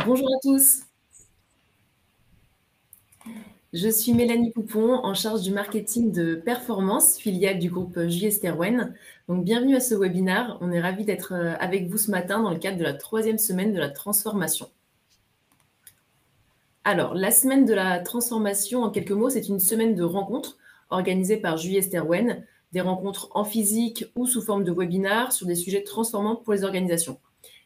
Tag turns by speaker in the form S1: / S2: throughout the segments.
S1: Bonjour à tous, je suis Mélanie Poupon, en charge du marketing de performance, filiale du groupe JS Terwen. Donc, bienvenue à ce webinaire. On est ravis d'être avec vous ce matin dans le cadre de la 3e semaine de la transformation. Alors, la semaine de la transformation, en quelques mots, c'est une semaine de rencontres organisée par JS Terwen, des rencontres en physique ou sous forme de webinaires sur des sujets transformants pour les organisations.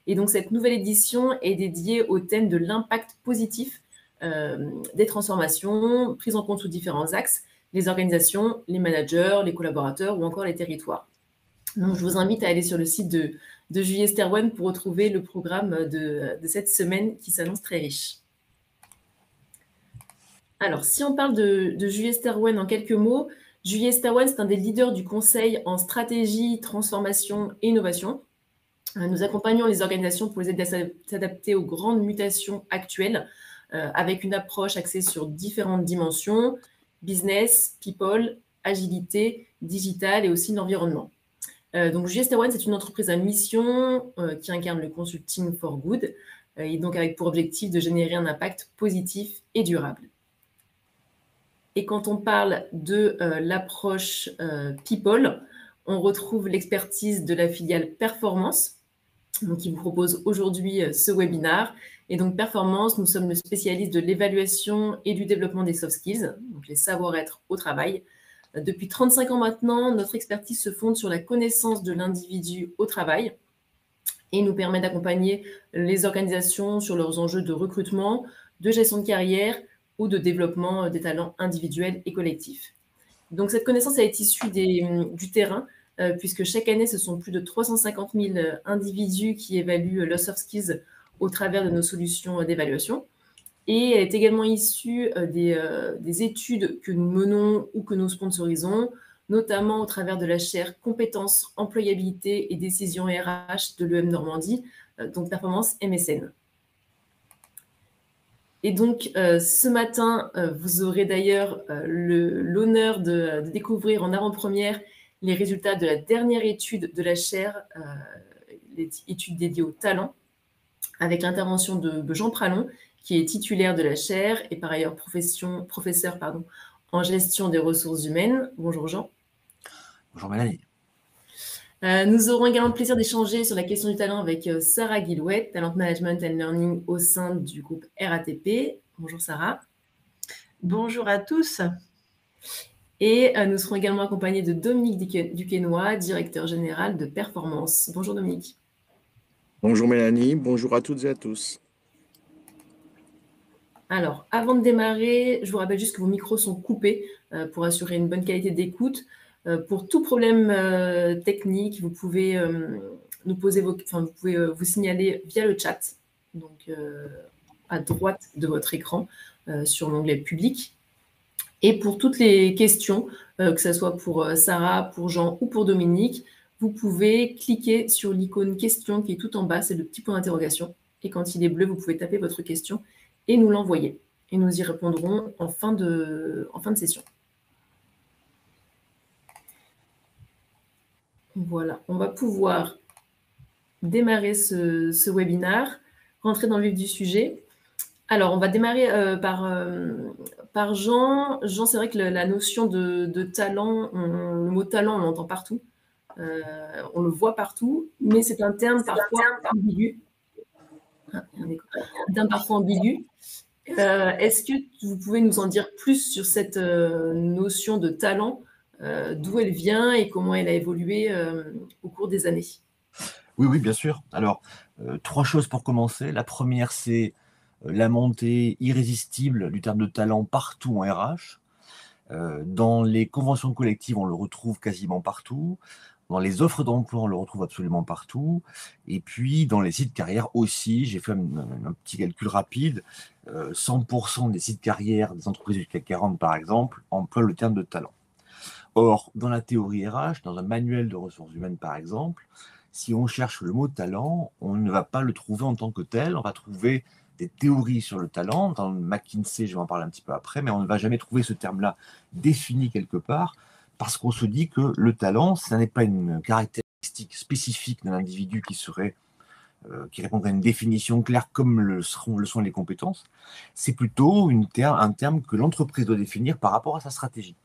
S1: Et donc, cette nouvelle édition est dédiée au thème de l'impact positif des transformations, prises en compte sous différents axes, les organisations, les managers, les collaborateurs ou encore les territoires. Donc, je vous invite à aller sur le site de JS Terwen pour retrouver le programme de cette semaine qui s'annonce très riche. Alors, si on parle de JS Terwen en quelques mots, JS Terwen, c'est un des leaders du conseil en stratégie, transformation et innovation. Nous accompagnons les organisations pour les aider à s'adapter aux grandes mutations actuelles avec une approche axée sur différentes dimensions, business, people, agilité, digital et aussi l'environnement. Donc JS Terwen, c'est une entreprise à mission qui incarne le consulting for good et donc avec pour objectif de générer un impact positif et durable. Et quand on parle de l'approche people, on retrouve l'expertise de la filiale Performance, donc, qui vous propose aujourd'hui ce webinaire. Et donc, Performance, nous sommes le spécialiste de l'évaluation et du développement des soft skills, donc les savoir-être au travail. Depuis 35 ans maintenant, notre expertise se fonde sur la connaissance de l'individu au travail et nous permet d'accompagner les organisations sur leurs enjeux de recrutement, de gestion de carrière ou de développement des talents individuels et collectifs. Donc, cette connaissance est issue du terrain, puisque chaque année, ce sont plus de 350 000 individus qui évaluent leurs soft skills au travers de nos solutions d'évaluation. Et elle est également issue des études que nous menons ou que nous sponsorisons, notamment au travers de la chaire Compétences, Employabilité et Décision RH de l'EM Normandie, donc Performance MSN. Et donc, ce matin, vous aurez d'ailleurs l'honneur de découvrir en avant-première les résultats de la dernière étude de la chaire, l'étude dédiée au talent, avec l'intervention de Jean Pralon, qui est titulaire de la chaire et par ailleurs professeur en gestion des ressources humaines. Bonjour Jean.
S2: Bonjour Mélanie.
S1: Nous aurons également le plaisir d'échanger sur la question du talent avec Sarah Guillouette, Talent Management and Learning au sein du groupe RATP. Bonjour Sarah.
S3: Bonjour à tous.
S1: Et nous serons également accompagnés de Dominique Duquesnoy, directeur général de Performance. Bonjour Dominique.
S4: Bonjour Mélanie, bonjour à toutes et à tous.
S1: Alors, avant de démarrer, je vous rappelle juste que vos micros sont coupés pour assurer une bonne qualité d'écoute. Pour tout problème technique, vous pouvez vous pouvez vous signaler via le chat, donc à droite de votre écran, sur l'onglet public. Et pour toutes les questions, que ce soit pour Sarah, pour Jean ou pour Dominique, vous pouvez cliquer sur l'icône question qui est tout en bas, c'est le petit point d'interrogation. Et quand il est bleu, vous pouvez taper votre question et nous l'envoyer. Et nous y répondrons en fin de session. Voilà, on va pouvoir démarrer ce webinaire, rentrer dans le vif du sujet. Alors, on va démarrer par Jean. Jean, c'est vrai que la notion de talent, le mot talent, on l'entend partout. On le voit partout, mais c'est un terme parfois ambigu. Un terme parfois ambigu. Est-ce que vous pouvez nous en dire plus sur cette notion de talent, d'où elle vient et comment elle a évolué au cours des années?
S2: Oui, bien sûr. Alors, 3 choses pour commencer. La première, c'est la montée irrésistible du terme de talent partout en RH. Dans les conventions collectives, on le retrouve quasiment partout. Dans les offres d'emploi, on le retrouve absolument partout. Et puis, dans les sites carrières aussi, j'ai fait un petit calcul rapide. 100% des sites carrières des entreprises du CAC 40, par exemple, emploient le terme de talent. Or, dans la théorie RH, dans un manuel de ressources humaines, par exemple, si on cherche le mot talent, on ne va pas le trouver en tant que tel. On va trouver des théories sur le talent. Dans le McKinsey, je vais en parler un petit peu après, mais on ne va jamais trouver ce terme-là défini quelque part, parce qu'on se dit que le talent, ça n'est pas une caractéristique spécifique d'un individu qui serait qui répondrait à une définition claire comme le sont les compétences. C'est plutôt un terme que l'entreprise doit définir par rapport à sa stratégie.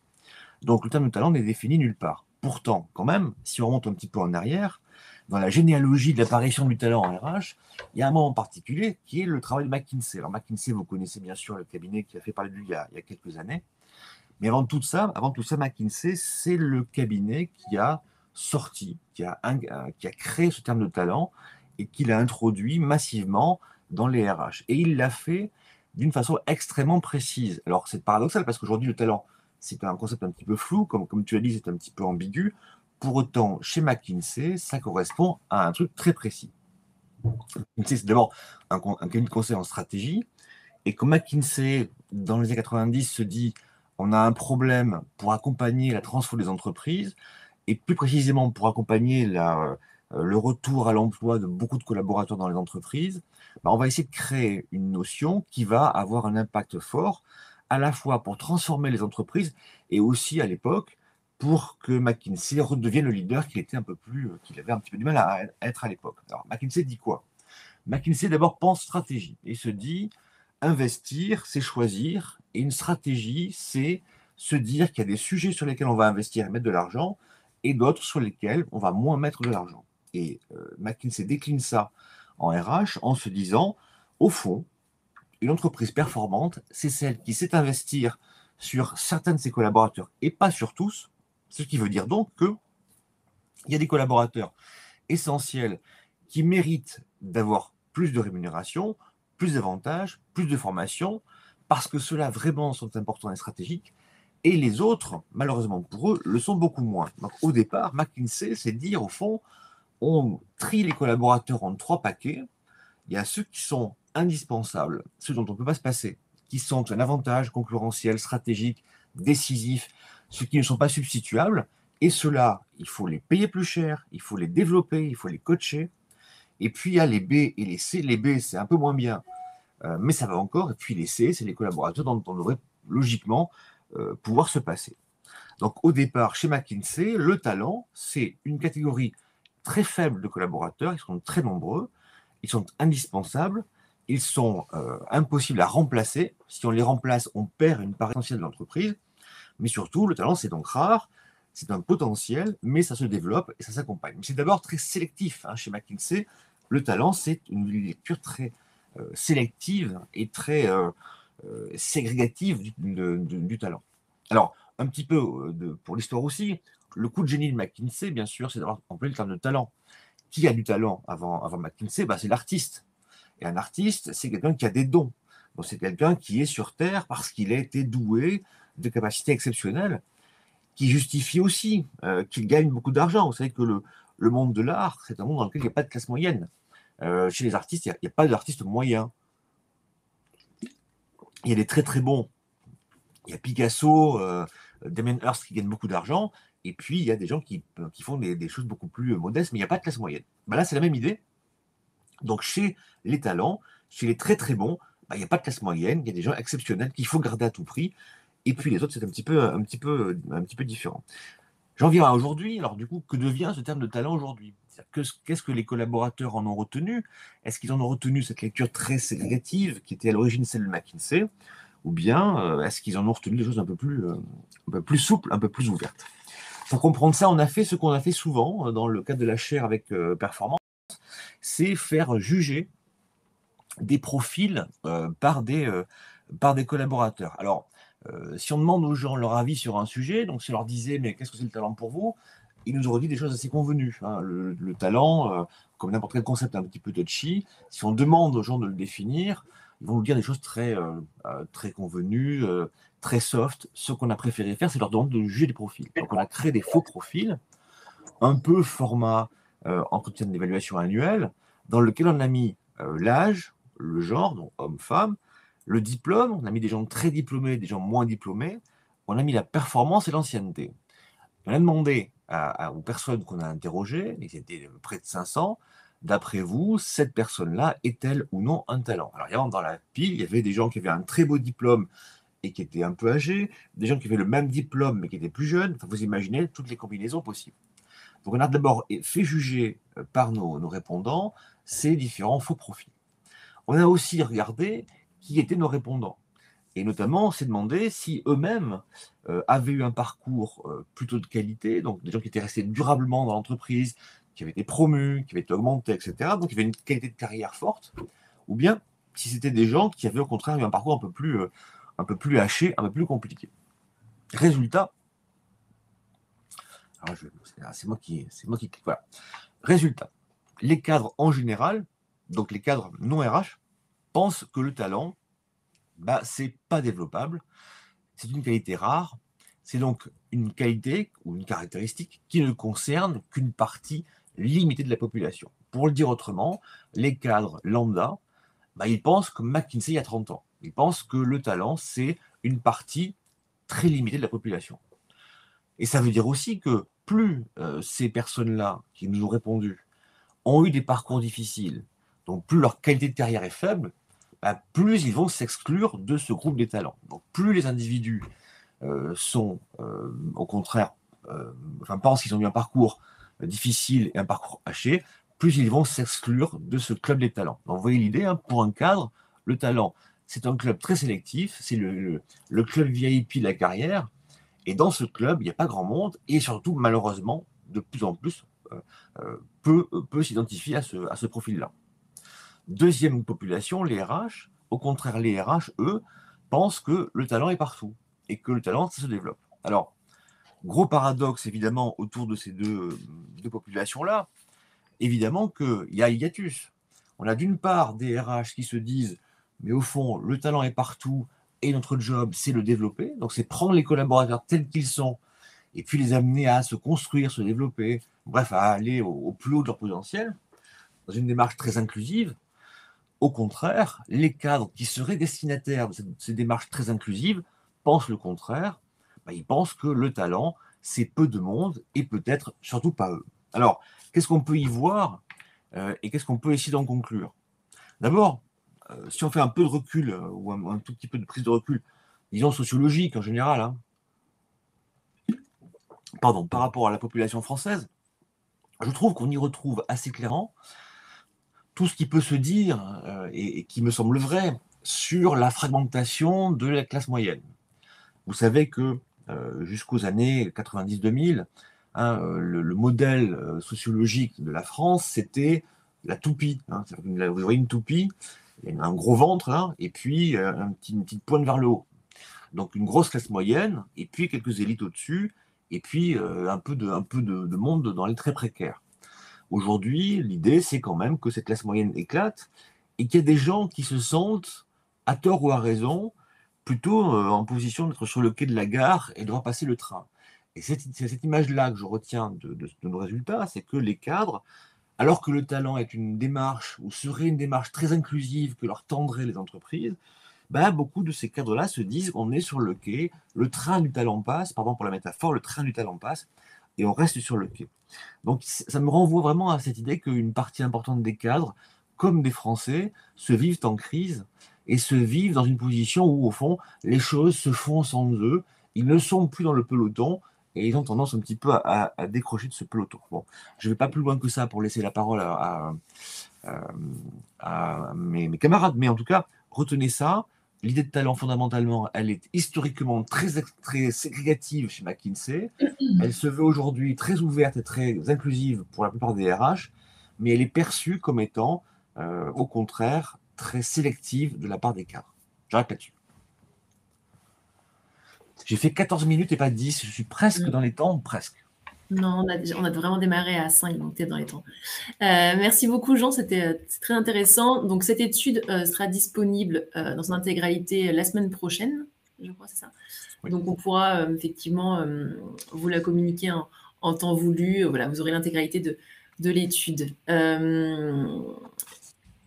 S2: Donc le terme de talent n'est défini nulle part. Pourtant, quand même, si on remonte un petit peu en arrière, dans la généalogie de l'apparition du talent en RH, il y a un moment particulier qui est le travail de McKinsey. Alors McKinsey, vous connaissez bien sûr le cabinet qui a fait parler de lui il y a quelques années. Mais avant tout ça, McKinsey, c'est le cabinet qui a sorti, qui a créé ce terme de talent et qui l'a introduit massivement dans les RH. Et il l'a fait d'une façon extrêmement précise. Alors c'est paradoxal parce qu'aujourd'hui, le talent, c'est un concept un petit peu flou, comme tu l'as dit, c'est un petit peu ambigu. Pour autant, chez McKinsey, ça correspond à un truc très précis. McKinsey, c'est d'abord un cabinet de conseil en stratégie. Et comme McKinsey, dans les années 90, se dit on a un problème pour accompagner la transfo des entreprises, et plus précisément pour accompagner le retour à l'emploi de beaucoup de collaborateurs dans les entreprises, on va essayer de créer une notion qui va avoir un impact fort, à la fois pour transformer les entreprises, et aussi à l'époque, pour que McKinsey redevienne le leader qu'il avait un petit peu du mal à être à l'époque. Alors McKinsey dit quoi? McKinsey d'abord pense stratégie, et se dit investir, c'est choisir, et une stratégie, c'est se dire qu'il y a des sujets sur lesquels on va investir et mettre de l'argent, et d'autres sur lesquels on va moins mettre de l'argent. Et McKinsey décline ça en RH en se disant, au fond, une entreprise performante, c'est celle qui sait investir sur certains de ses collaborateurs, et pas sur tous, ce qui veut dire donc qu'il y a des collaborateurs essentiels qui méritent d'avoir plus de rémunération, plus d'avantages, plus de formation, parce que ceux-là vraiment sont importants et stratégiques, et les autres, malheureusement pour eux, le sont beaucoup moins. Donc au départ, McKinsey, c'est dire au fond, on trie les collaborateurs en 3 paquets. Il y a ceux qui sont indispensables, ceux dont on ne peut pas se passer, qui sont un avantage concurrentiel, stratégique, décisif, ceux qui ne sont pas substituables, et ceux-là, il faut les payer plus cher, il faut les développer, il faut les coacher. Et puis il y a les B et les C. Les B, c'est un peu moins bien, mais ça va encore. Et puis les C, c'est les collaborateurs dont on devrait logiquement pouvoir se passer. Donc au départ, chez McKinsey, le talent, c'est une catégorie très faible de collaborateurs, ils sont très nombreux, ils sont indispensables, ils sont impossibles à remplacer. Si on les remplace, on perd une part essentielle de l'entreprise. Mais surtout, le talent, c'est donc rare, c'est un potentiel, mais ça se développe et ça s'accompagne. Mais c'est d'abord très sélectif. Chez McKinsey, le talent, c'est une lecture très sélective et très ségrégative du talent. Alors, un petit peu pour l'histoire aussi, le coup de génie de McKinsey, bien sûr, c'est d'avoir employé le terme de talent. Qui a du talent avant McKinsey? C'est l'artiste. Et un artiste, c'est quelqu'un qui a des dons. Donc, c'est quelqu'un qui est sur Terre parce qu'il a été doué de capacités exceptionnelles, qui justifie aussi qu'il gagne beaucoup d'argent. Vous savez que le monde de l'art, c'est un monde dans lequel il n'y a pas de classe moyenne. Chez les artistes, il n'y a pas d'artistes moyens. Il y a des très très bons. Il y a Picasso, Damien Hirst qui gagnent beaucoup d'argent, et puis il y a des gens qui font des choses beaucoup plus modestes, mais il n'y a pas de classe moyenne. Là, c'est la même idée. Donc chez les talents, chez les très très bons, il n'y a pas de classe moyenne, il y a des gens exceptionnels qu'il faut garder à tout prix, et puis les autres, c'est un petit peu différent. J'en viens à aujourd'hui. Alors du coup, que devient ce terme de talent aujourd'hui? Qu'est-ce que les collaborateurs en ont retenu? Est-ce qu'ils en ont retenu cette lecture très ségrégative qui était à l'origine celle de McKinsey? Ou bien est-ce qu'ils en ont retenu des choses un peu plus souples, un peu plus ouvertes? Pour comprendre ça, on a fait ce qu'on a fait souvent dans le cadre de la chaire avec Performance, c'est faire juger des profils par des collaborateurs. Alors, si on demande aux gens leur avis sur un sujet, donc si on leur disait « mais qu'est-ce que c'est le talent pour vous ?» ils nous auraient dit des choses assez convenues. Le talent, comme n'importe quel concept un petit peu touchy, si on demande aux gens de le définir, ils vont nous dire des choses très convenues, très soft. Ce qu'on a préféré faire, c'est leur demander de juger des profils. Donc on a créé des faux profils, un peu format entretien d'évaluation annuel, dans lequel on a mis l'âge, le genre, donc homme-femme, le diplôme, on a mis des gens très diplômés, des gens moins diplômés, on a mis la performance et l'ancienneté. On a demandé aux personnes qu'on a interrogées, et c'était près de 500, d'après vous, cette personne-là est-elle ou non un talent? Alors, évidemment, dans la pile, il y avait des gens qui avaient un très beau diplôme et qui étaient un peu âgés, des gens qui avaient le même diplôme mais qui étaient plus jeunes. Enfin, vous imaginez toutes les combinaisons possibles. Donc, on a d'abord fait juger par nos répondants ces différents faux profils. On a aussi regardé qui étaient nos répondants. Et notamment, on s'est demandé si eux-mêmes avaient eu un parcours plutôt de qualité, donc des gens qui étaient restés durablement dans l'entreprise, qui avaient été promus, qui avaient été augmentés, etc. Donc, il y avait une qualité de carrière forte, ou bien si c'était des gens qui avaient au contraire eu un parcours un peu plus haché, un peu plus compliqué. Résultat, c'est moi qui clique, voilà. Résultat, les cadres en général, donc les cadres non RH, pensent que le talent, c'est pas développable, c'est une qualité rare, c'est donc une qualité ou une caractéristique qui ne concerne qu'une partie limitée de la population. Pour le dire autrement, les cadres lambda, ils pensent comme McKinsey il y a 30 ans. Ils pensent que le talent, c'est une partie très limitée de la population. Et ça veut dire aussi que plus ces personnes-là qui nous ont répondu ont eu des parcours difficiles, donc plus leur qualité de carrière est faible, plus ils vont s'exclure de ce groupe des talents. Donc plus les individus sont, au contraire, pensent qu'ils ont eu un parcours difficile et un parcours haché, plus ils vont s'exclure de ce club des talents. Donc vous voyez l'idée, pour un cadre, le talent, c'est un club très sélectif, c'est le club VIP de la carrière, et dans ce club, il n'y a pas grand monde, et surtout, malheureusement, de plus en plus, peut s'identifier à ce profil-là. Deuxième population, les RH. Au contraire, les RH, eux, pensent que le talent est partout et que le talent, ça se développe. Alors, gros paradoxe, évidemment, autour de ces deux populations-là, évidemment qu'il y a hiatus. On a d'une part des RH qui se disent, mais au fond, le talent est partout et notre job, c'est le développer. Donc, c'est prendre les collaborateurs tels qu'ils sont et puis les amener à se construire, se développer, bref, à aller au plus haut de leur potentiel, dans une démarche très inclusive. Au contraire, les cadres qui seraient destinataires de ces démarches très inclusives pensent le contraire. Ils pensent que le talent, c'est peu de monde et peut-être surtout pas eux. Alors, qu'est-ce qu'on peut y voir et qu'est-ce qu'on peut essayer d'en conclure? D'abord, si on fait un peu de recul ou un tout petit peu de prise de recul, disons sociologique en général, par rapport à la population française, je trouve qu'on y retrouve assez clairement tout ce qui peut se dire et qui me semble vrai sur la fragmentation de la classe moyenne. Vous savez que jusqu'aux années 90-2000, le modèle sociologique de la France, c'était la toupie. Vous voyez une toupie, il y a un gros ventre, et puis une petite pointe vers le haut. Donc une grosse classe moyenne, et puis quelques élites au-dessus, et puis un peu de monde dans les très précaires. Aujourd'hui, l'idée, c'est quand même que cette classe moyenne éclate et qu'il y a des gens qui se sentent, à tort ou à raison, plutôt en position d'être sur le quai de la gare et de voir passer le train. Et c'est cette image-là que je retiens de nos résultats, c'est que les cadres, alors que le talent est une démarche, ou serait une démarche très inclusive que leur tendraient les entreprises, beaucoup de ces cadres-là se disent qu'on est sur le quai, le train du talent passe, pardon pour la métaphore, le train du talent passe, et on reste sur le quai. Donc ça me renvoie vraiment à cette idée qu'une partie importante des cadres, comme des Français, se vivent en crise et se vivent dans une position où, au fond, les choses se font sans eux, ils ne sont plus dans le peloton et ils ont tendance un petit peu à décrocher de ce peloton. Bon, je ne vais pas plus loin que ça pour laisser la parole à mes camarades, mais en tout cas, retenez ça. L'idée de talent, fondamentalement, elle est historiquement très ségrégative chez McKinsey. Elle se veut aujourd'hui très ouverte et très inclusive pour la plupart des RH, mais elle est perçue comme étant, au contraire, très sélective de la part des cadres. J'arrête là-dessus. J'ai fait 14 minutes et pas 10. Je suis presque dans les temps, presque.
S1: Non, on a vraiment démarré à 5, donc tu es dans les temps. Merci beaucoup, Jean, c'était très intéressant. Donc, cette étude sera disponible dans son intégralité la semaine prochaine, je crois, c'est ça. Oui. Donc, on pourra effectivement vous la communiquer en temps voulu. Voilà, vous aurez l'intégralité de l'étude.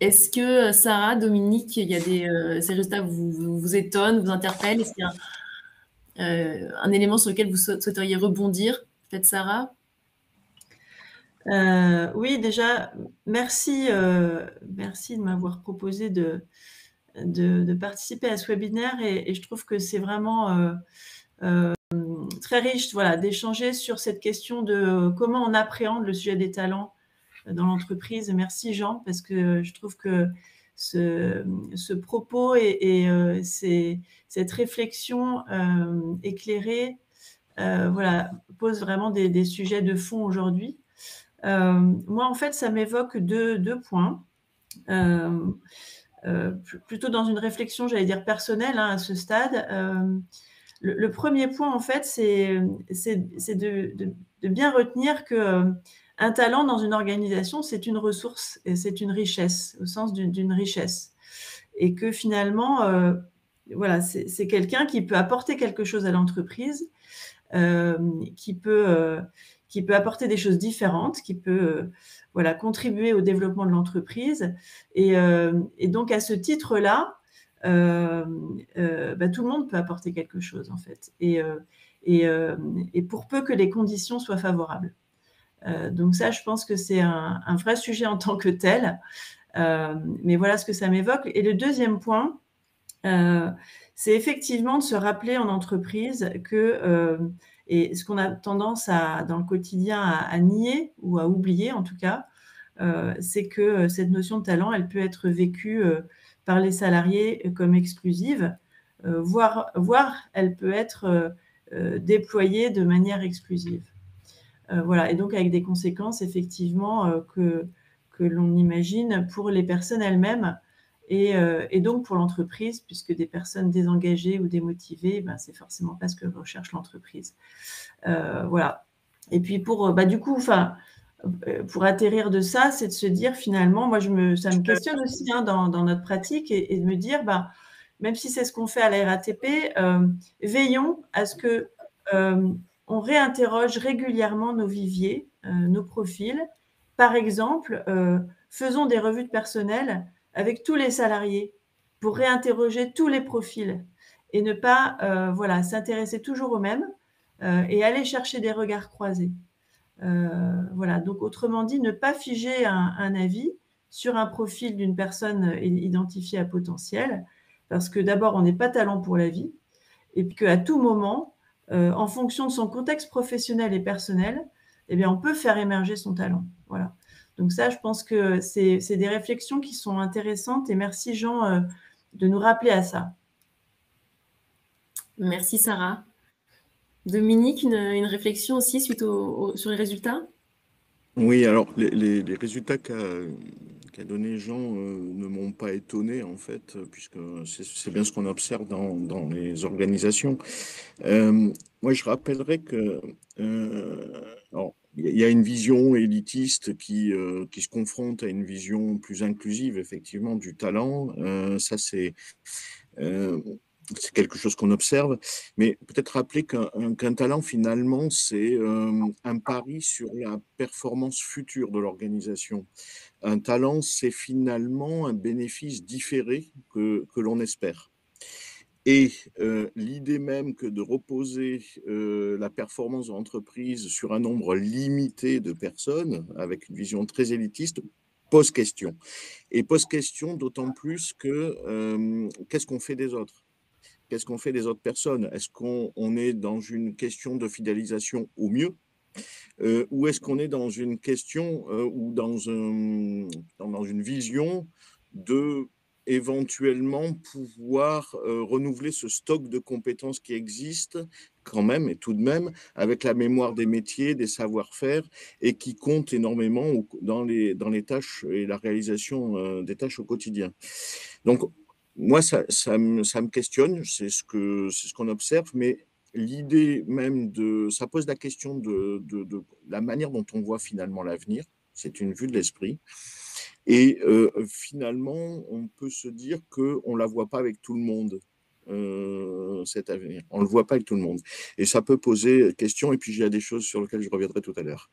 S1: Est-ce que, Sarah, Dominique, il y a ces résultats vous étonnent, vous interpellent? Est-ce qu'il y a un élément sur lequel vous souhaiteriez rebondir? Peut-être Sarah?
S3: Oui, déjà, merci de m'avoir proposé de participer à ce webinaire et je trouve que c'est vraiment très riche, voilà, d'échanger sur cette question de comment on appréhende le sujet des talents dans l'entreprise. Merci Jean, parce que je trouve que ce propos et cette réflexion éclairée voilà, pose vraiment des sujets de fond aujourd'hui. Moi, en fait, ça m'évoque deux points. Plutôt dans une réflexion, j'allais dire personnelle, hein, à ce stade. Le premier point, en fait, c'est de bien retenir que un talent dans une organisation, c'est une ressource et c'est une richesse, au sens d'une richesse. Et que finalement, voilà, c'est quelqu'un qui peut apporter quelque chose à l'entreprise, qui peut apporter des choses différentes, qui peut voilà, contribuer au développement de l'entreprise. Et donc, à ce titre-là, tout le monde peut apporter quelque chose, en fait. Et pour peu que les conditions soient favorables. Donc ça, je pense que c'est un vrai sujet en tant que tel. Mais voilà ce que ça m'évoque. Et le deuxième point, c'est effectivement de se rappeler en entreprise que, et ce qu'on a tendance dans le quotidien à nier ou à oublier en tout cas, c'est que cette notion de talent, elle peut être vécue par les salariés comme exclusive, voire elle peut être déployée de manière exclusive. Voilà, et donc avec des conséquences effectivement que l'on imagine pour les personnes elles-mêmes et donc pour l'entreprise, puisque des personnes désengagées ou démotivées, c'est forcément pas ce que recherche l'entreprise. Voilà. Et puis du coup, pour atterrir de ça, c'est de se dire finalement, moi ça me questionne aussi hein, dans notre pratique et de me dire, même si c'est ce qu'on fait à la RATP, veillons à ce que on réinterroge régulièrement nos viviers, nos profils. Par exemple, faisons des revues de personnel avec tous les salariés pour réinterroger tous les profils et ne pas s'intéresser toujours aux mêmes et aller chercher des regards croisés. Voilà, donc autrement dit, ne pas figer un avis sur un profil d'une personne identifiée à potentiel, parce que d'abord, on n'est pas talent pour la vie, et puis qu'à tout moment, en fonction de son contexte professionnel et personnel, eh bien, on peut faire émerger son talent. Voilà. Donc ça, je pense que c'est des réflexions qui sont intéressantes, et merci Jean de nous rappeler à ça.
S1: Merci Sarah. Dominique, une réflexion aussi suite sur les résultats?
S4: Oui, alors les résultats qu'a donné Jean ne m'ont pas étonné en fait, puisque c'est bien ce qu'on observe dans les organisations. Moi, je rappellerais que alors, il y a une vision élitiste qui se confronte à une vision plus inclusive, effectivement, du talent. Ça, c'est quelque chose qu'on observe, mais peut-être rappeler qu'un talent, finalement, c'est un pari sur la performance future de l'organisation. Un talent, c'est finalement un bénéfice différé que l'on espère. Et l'idée même que de reposer la performance de l'entreprise sur un nombre limité de personnes, avec une vision très élitiste, pose question. Et pose question d'autant plus que qu'est-ce qu'on fait des autres? Qu'est-ce qu'on fait des autres personnes? Est-ce qu'on est dans une question de fidélisation au mieux ou est-ce qu'on est dans une question ou dans une vision de éventuellement pouvoir renouveler ce stock de compétences qui existe quand même et tout de même avec la mémoire des métiers, des savoir-faire et qui compte énormément dans les tâches et la réalisation des tâches au quotidien. Donc, moi, ça me questionne, c'est ce qu'on observe, mais l'idée même ça pose la question de la manière dont on voit finalement l'avenir. C'est une vue de l'esprit. Et finalement, on peut se dire qu'on ne la voit pas avec tout le monde, cet avenir. On ne le voit pas avec tout le monde. Et ça peut poser question. Et puis, il y a des choses sur lesquelles je reviendrai tout à l'heure.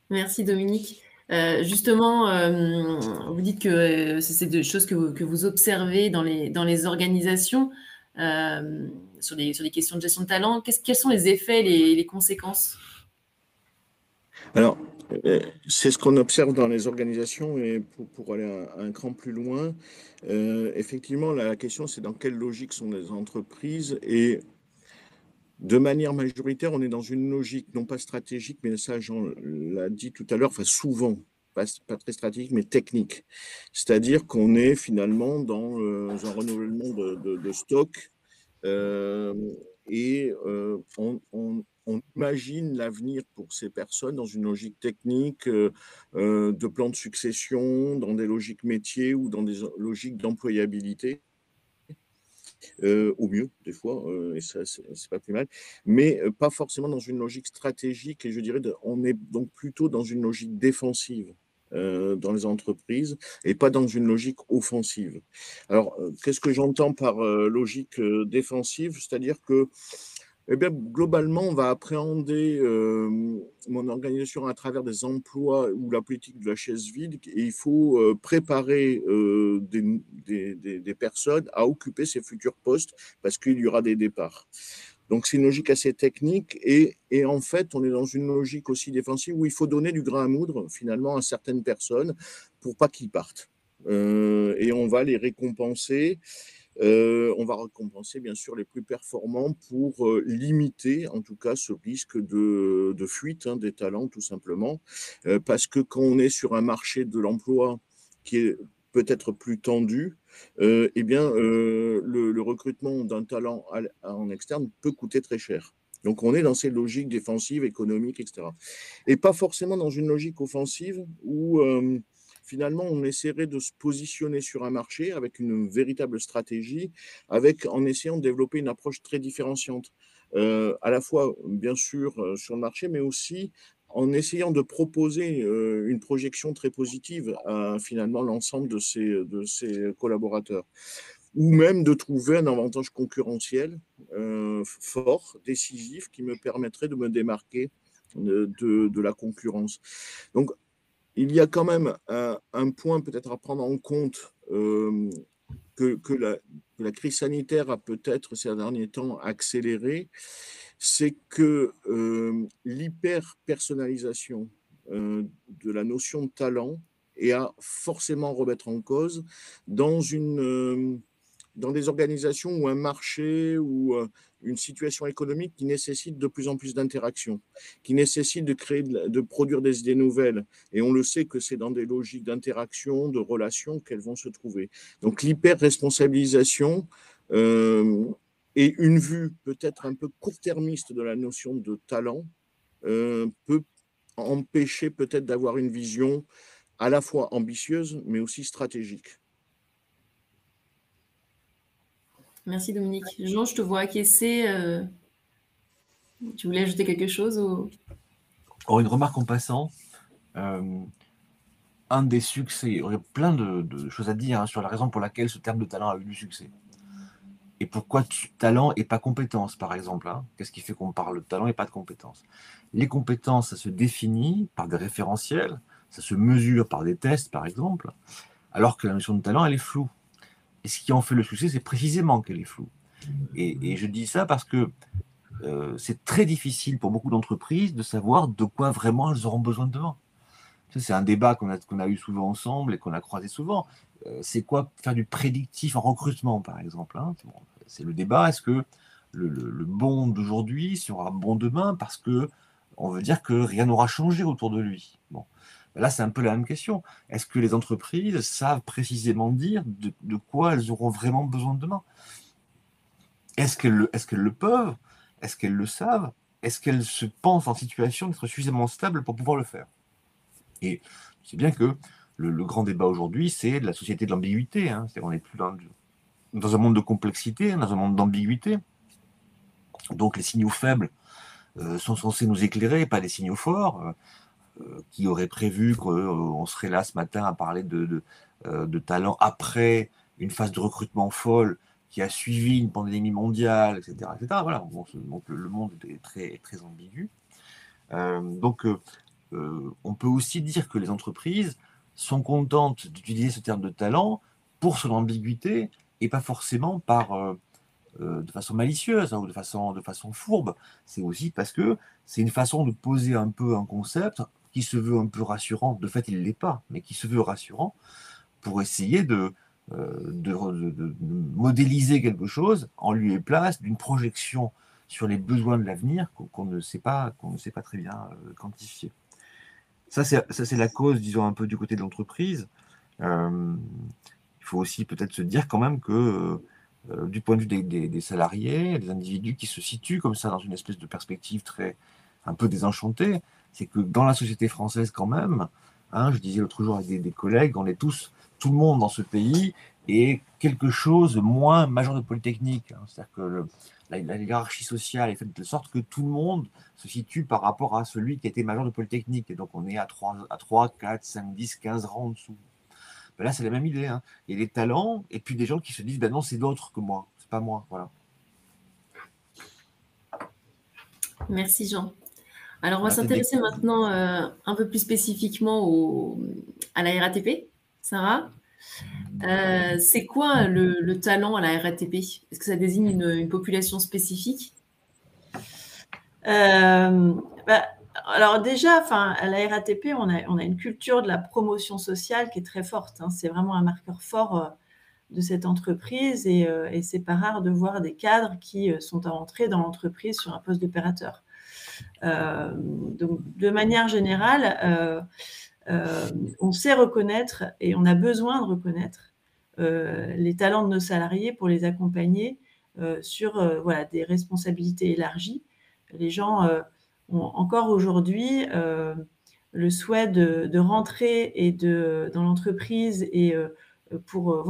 S1: Merci Dominique. Justement, vous dites que c'est des choses que vous observez dans les organisations sur les questions de gestion de talent. Quels sont les effets, les conséquences?
S4: Alors, c'est ce qu'on observe dans les organisations et pour aller un cran plus loin, effectivement, la question c'est dans quelle logique sont les entreprises et De manière majoritaire, on est dans une logique non pas stratégique, mais ça, Jean l'a dit tout à l'heure, enfin souvent, pas très stratégique, mais technique. C'est-à-dire qu'on est finalement dans un renouvellement de stock et on imagine l'avenir pour ces personnes dans une logique technique de plan de succession, dans des logiques métiers ou dans des logiques d'employabilité. Au mieux, des fois, et ça, c'est pas plus mal, mais pas forcément dans une logique stratégique. Et je dirais, on est donc plutôt dans une logique défensive dans les entreprises et pas dans une logique offensive. Alors, qu'est-ce que j'entends par logique défensive? C'est-à-dire que eh bien, globalement, on va appréhender mon organisation à travers des emplois ou la politique de la chaise vide et il faut préparer des personnes à occuper ces futurs postes parce qu'il y aura des départs. Donc, c'est une logique assez technique et en fait, on est dans une logique aussi défensive où il faut donner du grain à moudre finalement à certaines personnes pour pas qu'ils partent. Et on va les récompenser. On va récompenser bien sûr les plus performants pour limiter en tout cas ce risque de fuite des talents tout simplement. Parce que quand on est sur un marché de l'emploi qui est peut-être plus tendu, eh bien, le recrutement d'un talent en externe peut coûter très cher. Donc on est dans ces logiques défensives, économiques, etc. Et pas forcément dans une logique offensive où finalement, on essaierait de se positionner sur un marché avec une véritable stratégie, en essayant de développer une approche très différenciante, à la fois, bien sûr, sur le marché, mais aussi en essayant de proposer une projection très positive à finalement l'ensemble de ces collaborateurs, ou même de trouver un avantage concurrentiel fort, décisif, qui me permettrait de me démarquer de la concurrence. Donc, il y a quand même un point peut-être à prendre en compte que la crise sanitaire a peut-être ces derniers temps accéléré, c'est que l'hyper-personnalisation de la notion de talent est à forcément remettre en cause dans dans des organisations ou un marché ou une situation économique qui nécessite de plus en plus d'interactions, qui nécessite de produire des idées nouvelles. Et on le sait que c'est dans des logiques d'interaction, de relations qu'elles vont se trouver. Donc l'hyper-responsabilisation et une vue peut-être un peu court-termiste de la notion de talent peut empêcher peut-être d'avoir une vision à la fois ambitieuse, mais aussi stratégique.
S1: Merci Dominique. Jean, je te vois acquiescer. Tu voulais ajouter quelque chose
S2: Une remarque en passant. Un des succès, il y aurait plein de choses à dire sur la raison pour laquelle ce terme de talent a eu du succès. Et pourquoi talent et pas compétence, par exemple. Qu'est-ce qui fait qu'on parle de talent et pas de compétence? Les compétences, ça se définit par des référentiels, ça se mesure par des tests, par exemple, alors que la notion de talent, elle est floue. Et ce qui en fait le succès, c'est précisément qu'elle est floue. Et je dis ça parce que c'est très difficile pour beaucoup d'entreprises de savoir de quoi vraiment elles auront besoin demain. C'est un débat qu'on a eu souvent ensemble et qu'on a croisé souvent. C'est quoi faire du prédictif en recrutement, par exemple? C'est le débat. Est-ce que le bon d'aujourd'hui sera bon demain parce que on veut dire que rien n'aura changé autour de lui? Bon. Là, c'est un peu la même question. Est-ce que les entreprises savent précisément dire de quoi elles auront vraiment besoin demain? Est-ce qu'elles le peuvent? Est-ce qu'elles le savent? Est-ce qu'elles se pensent en situation d'être suffisamment stables pour pouvoir le faire? Et c'est bien que le grand débat aujourd'hui, c'est de la société de l'ambiguïté. C'est-à-dire qu'on n'est plus dans un monde de complexité, dans un monde d'ambiguïté. Donc les signaux faibles sont censés nous éclairer, pas des signaux forts. Qui auraient prévu qu'on serait là ce matin à parler de talent après une phase de recrutement folle qui a suivi une pandémie mondiale, etc. etc. Voilà. Donc le monde est très, très ambigu. On peut aussi dire que les entreprises sont contentes d'utiliser ce terme de talent pour son ambiguïté et pas forcément de façon malicieuse ou de façon fourbe. C'est aussi parce que c'est une façon de poser un peu un concept qui se veut un peu rassurant. De fait, il ne l'est pas, mais qui se veut rassurant pour essayer de modéliser quelque chose en lieu et place d'une projection sur les besoins de l'avenir qu'on ne sait pas très bien quantifier. Ça, c'est la cause, disons, un peu du côté de l'entreprise. Il faut aussi peut-être se dire quand même que du point de vue des salariés, des individus qui se situent comme ça dans une espèce de perspective un peu désenchantée, c'est que dans la société française quand même, hein, je disais l'autre jour avec des collègues, on est tout le monde dans ce pays est quelque chose moins major de Polytechnique. Hein. C'est-à-dire que la hiérarchie sociale est faite de sorte que tout le monde se situe par rapport à celui qui a été major de Polytechnique. Et donc on est à 3, 4, 5, 10, 15 rangs en dessous. Ben là, c'est la même idée. Hein. Il y a des talents et puis des gens qui se disent ben non, c'est d'autres que moi, c'est pas moi. Voilà.
S1: Merci Jean. Alors, on va s'intéresser maintenant un peu plus spécifiquement à la RATP. Sarah, c'est quoi le talent à la RATP? Est-ce que ça désigne une population spécifique?
S3: Alors déjà, à la RATP, on a une culture de la promotion sociale qui est très forte. Hein. C'est vraiment un marqueur fort de cette entreprise et c'est pas rare de voir des cadres qui sont entrés dans l'entreprise sur un poste d'opérateur. Donc, de manière générale, on sait reconnaître et on a besoin de reconnaître les talents de nos salariés pour les accompagner sur des responsabilités élargies. Les gens ont encore aujourd'hui le souhait de rentrer dans l'entreprise et pour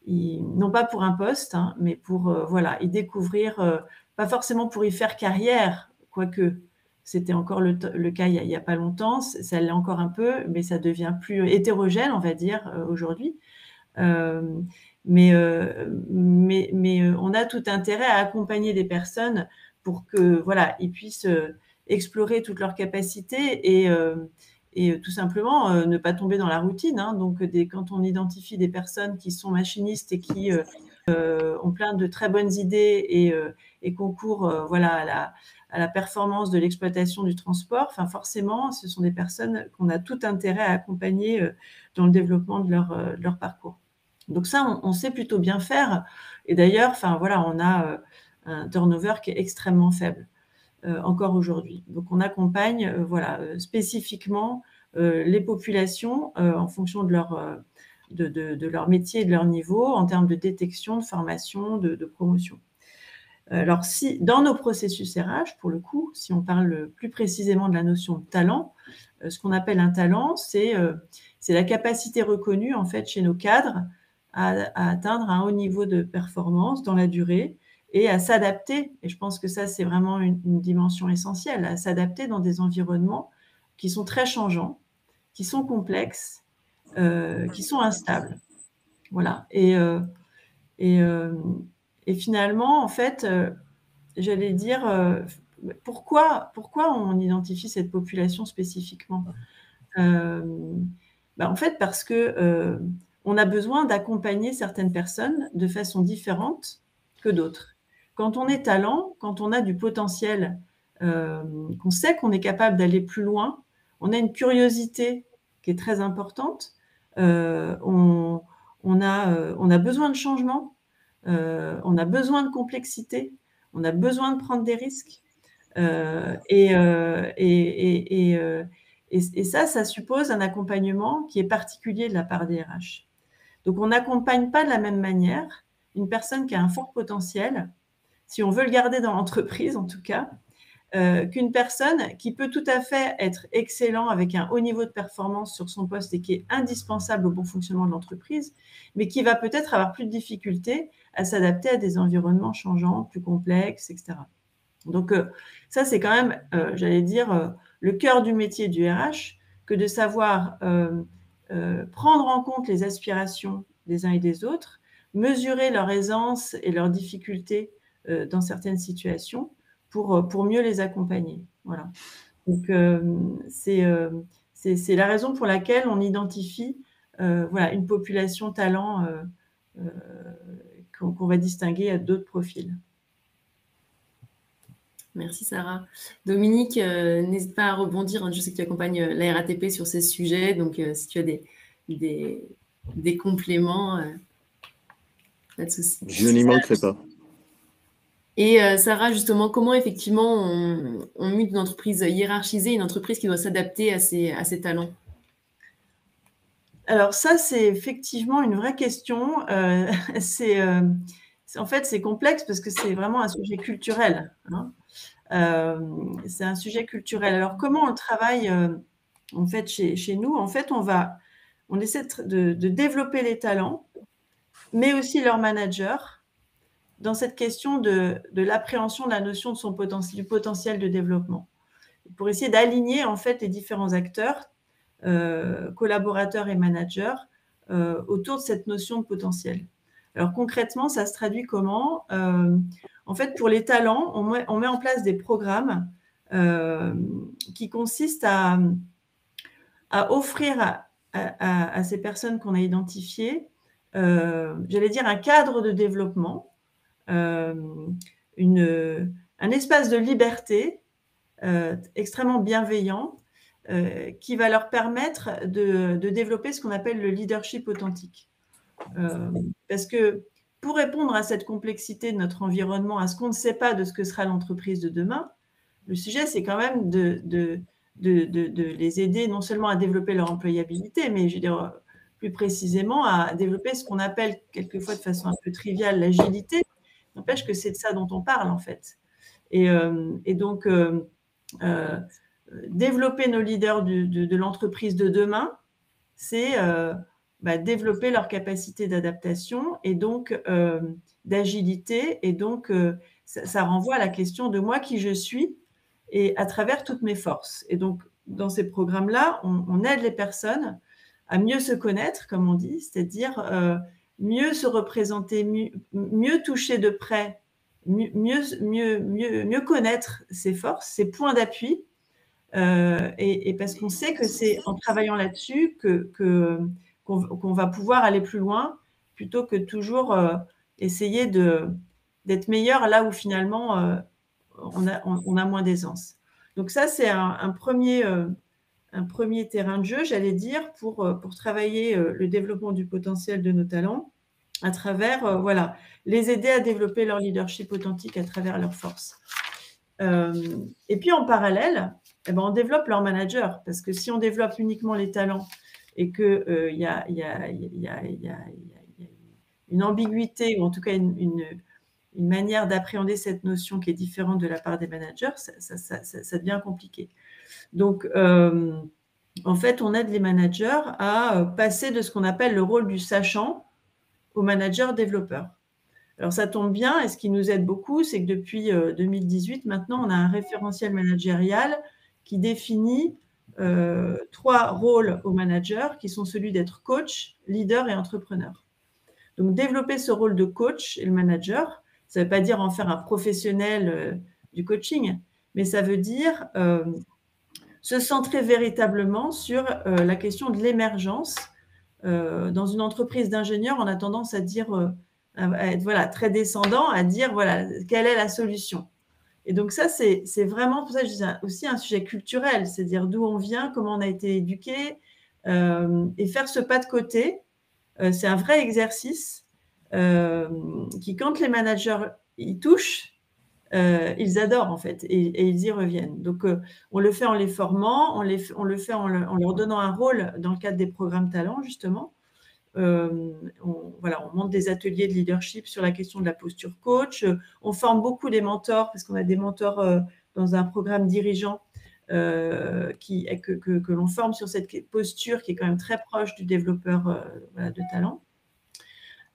S3: non pas pour un poste, hein, mais pour y découvrir, pas forcément pour y faire carrière, quoique c'était encore le cas il y a pas longtemps, ça l'est encore un peu, mais ça devient plus hétérogène, on va dire, aujourd'hui. Mais on a tout intérêt à accompagner des personnes pour que ils puissent explorer toutes leurs capacités et tout simplement ne pas tomber dans la routine. Hein. Donc, quand on identifie des personnes qui sont machinistes et qui ont plein de très bonnes idées et concourent à la performance de l'exploitation du transport, forcément, ce sont des personnes qu'on a tout intérêt à accompagner dans le développement de leur parcours. Donc ça, on sait plutôt bien faire. Et d'ailleurs, on a un turnover qui est extrêmement faible encore aujourd'hui. Donc on accompagne spécifiquement les populations en fonction de leur métier et de leur niveau en termes de détection, de formation, de promotion. Alors, si dans nos processus RH, pour le coup, si on parle plus précisément de la notion de talent, ce qu'on appelle un talent, c'est la capacité reconnue en fait chez nos cadres à atteindre un haut niveau de performance dans la durée et à s'adapter. Et je pense que ça, c'est vraiment une dimension essentielle, à s'adapter dans des environnements qui sont très changeants, qui sont complexes, qui sont instables. Voilà. Et finalement, en fait, j'allais dire, pourquoi on identifie cette population spécifiquement en fait, parce que on a besoin d'accompagner certaines personnes de façon différente que d'autres. Quand on est talent, quand on a du potentiel, qu'on sait qu'on est capable d'aller plus loin, on a une curiosité qui est très importante, on a besoin de changement, on a besoin de complexité, on a besoin de prendre des risques. Et ça suppose un accompagnement qui est particulier de la part des RH. Donc, on n'accompagne pas de la même manière une personne qui a un fort potentiel, si on veut le garder dans l'entreprise en tout cas, qu'une personne qui peut tout à fait être excellent avec un haut niveau de performance sur son poste et qui est indispensable au bon fonctionnement de l'entreprise, mais qui va peut-être avoir plus de difficultés à s'adapter à des environnements changeants, plus complexes, etc. Donc, ça, c'est quand même, j'allais dire, le cœur du métier du RH, que de savoir prendre en compte les aspirations des uns et des autres, mesurer leur aisance et leurs difficultés dans certaines situations pour mieux les accompagner. Voilà. Donc, c'est la raison pour laquelle on identifie une population talent qu'on va distinguer d'autres profils.
S1: Merci Sarah. Dominique, n'hésite pas à rebondir. Je sais que tu accompagnes la RATP sur ces sujets, donc si tu as des compléments, pas de souci.
S4: Je n'y manquerai pas.
S1: Et Sarah, justement, comment effectivement on mute une entreprise hiérarchisée, une entreprise qui doit s'adapter à ses talents?
S3: Alors ça, c'est effectivement une vraie question. En fait, c'est complexe parce que c'est vraiment un sujet culturel, hein. C'est un sujet culturel. Alors, comment on travaille en fait chez nous? En fait, on essaie de développer les talents, mais aussi leurs managers, dans cette question de l'appréhension de la notion de du potentiel de développement, pour essayer d'aligner en fait les différents acteurs, collaborateurs et managers, autour de cette notion de potentiel. Alors concrètement, ça se traduit comment? En fait, pour les talents, on met en place des programmes qui consistent à offrir à ces personnes qu'on a identifiées, j'allais dire, un cadre de développement, un espace de liberté extrêmement bienveillant, qui va leur permettre de développer ce qu'on appelle le leadership authentique. Parce que pour répondre à cette complexité de notre environnement, à ce qu'on ne sait pas de ce que sera l'entreprise de demain, le sujet, c'est quand même de les aider non seulement à développer leur employabilité, mais je veux dire, plus précisément à développer ce qu'on appelle quelquefois de façon un peu triviale l'agilité. N'empêche que c'est de ça dont on parle en fait. Et donc, développer nos leaders de l'entreprise de demain, c'est développer leur capacité d'adaptation et donc d'agilité. Et donc, ça renvoie à la question de moi qui je suis et à travers toutes mes forces. Et donc, dans ces programmes-là, on aide les personnes à mieux se connaître, comme on dit, c'est-à-dire mieux se représenter, mieux toucher de près, mieux connaître ses forces, ses points d'appui, et parce qu'on sait que c'est en travaillant là-dessus qu'on va pouvoir aller plus loin, plutôt que toujours essayer d'être meilleur là où finalement on a moins d'aisance. Donc ça, c'est un premier terrain de jeu, j'allais dire, pour travailler le développement du potentiel de nos talents à travers, les aider à développer leur leadership authentique à travers leurs forces. Et puis en parallèle, on développe leur manager, parce que si on développe uniquement les talents et qu'il y a une ambiguïté, ou en tout cas une manière d'appréhender cette notion qui est différente de la part des managers, ça devient compliqué. Donc, en fait, on aide les managers à passer de ce qu'on appelle le rôle du sachant au manager développeur. Alors, ça tombe bien, et ce qui nous aide beaucoup, c'est que depuis 2018, maintenant, on a un référentiel managérial qui définit 3 rôles au manager, qui sont celui d'être coach, leader et entrepreneur. Donc, développer ce rôle de coach et le manager, ça ne veut pas dire en faire un professionnel du coaching, mais ça veut dire se centrer véritablement sur la question de l'émergence. Dans une entreprise d'ingénieurs, on a tendance à dire, à être très descendant, à dire quelle est la solution. Et donc ça, c'est vraiment, pour ça, je dis aussi un sujet culturel, c'est-à-dire d'où on vient, comment on a été éduqué, et faire ce pas de côté, c'est un vrai exercice qui, quand les managers y touchent, ils adorent en fait, et ils y reviennent. Donc, on le fait en les formant, on le fait en leur donnant un rôle dans le cadre des programmes talents, justement. On monte des ateliers de leadership sur la question de la posture coach. On forme beaucoup des mentors, parce qu'on a des mentors dans un programme dirigeant que l'on forme sur cette posture qui est quand même très proche du développeur de talent.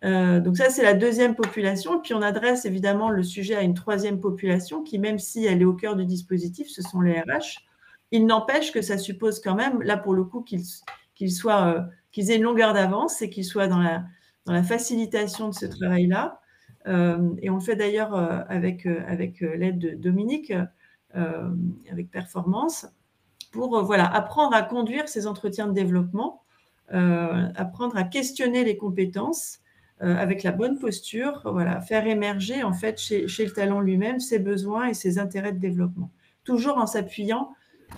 S3: Donc ça, c'est la deuxième population. Et puis, on adresse évidemment le sujet à une troisième population qui, même si elle est au cœur du dispositif, ce sont les RH. Il n'empêche que ça suppose quand même, là pour le coup, qu'ils aient une longueur d'avance et qu'ils soient dans la facilitation de ce travail-là. Et on le fait d'ailleurs avec l'aide de Dominique, avec Performance, pour apprendre à conduire ces entretiens de développement, apprendre à questionner les compétences, avec la bonne posture, faire émerger en fait chez le talent lui-même ses besoins et ses intérêts de développement, toujours en s'appuyant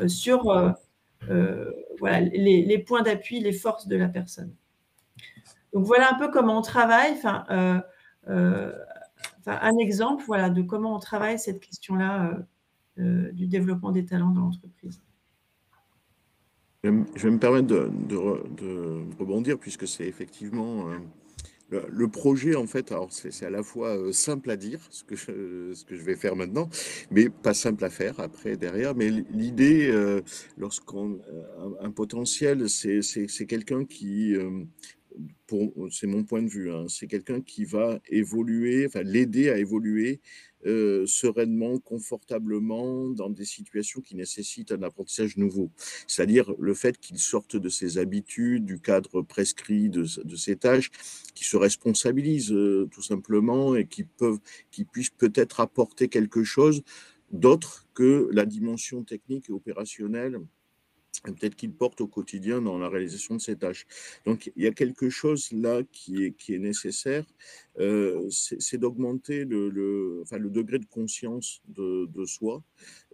S3: sur les points d'appui, les forces de la personne. Donc voilà un peu comment on travaille. un exemple, voilà, de comment on travaille cette question-là du développement des talents dans l'entreprise.
S4: Je vais me permettre de rebondir, puisque c'est effectivement le projet, en fait. Alors c'est à la fois simple à dire, ce que je vais faire maintenant, mais pas simple à faire après, derrière. Mais l'idée, lorsqu'on un potentiel, c'est quelqu'un qui, c'est mon point de vue, hein, c'est quelqu'un qui va évoluer, enfin l'aider à évoluer sereinement, confortablement, dans des situations qui nécessitent un apprentissage nouveau. C'est-à-dire le fait qu'il sorte de ses habitudes, du cadre prescrit de ses tâches, qu'il se responsabilise tout simplement, et qu'il puisse peut-être apporter quelque chose d'autre que la dimension technique et opérationnelle, peut-être qu'il porte au quotidien dans la réalisation de ses tâches. Donc, il y a quelque chose là qui est nécessaire, c'est d'augmenter enfin, le degré de conscience de soi,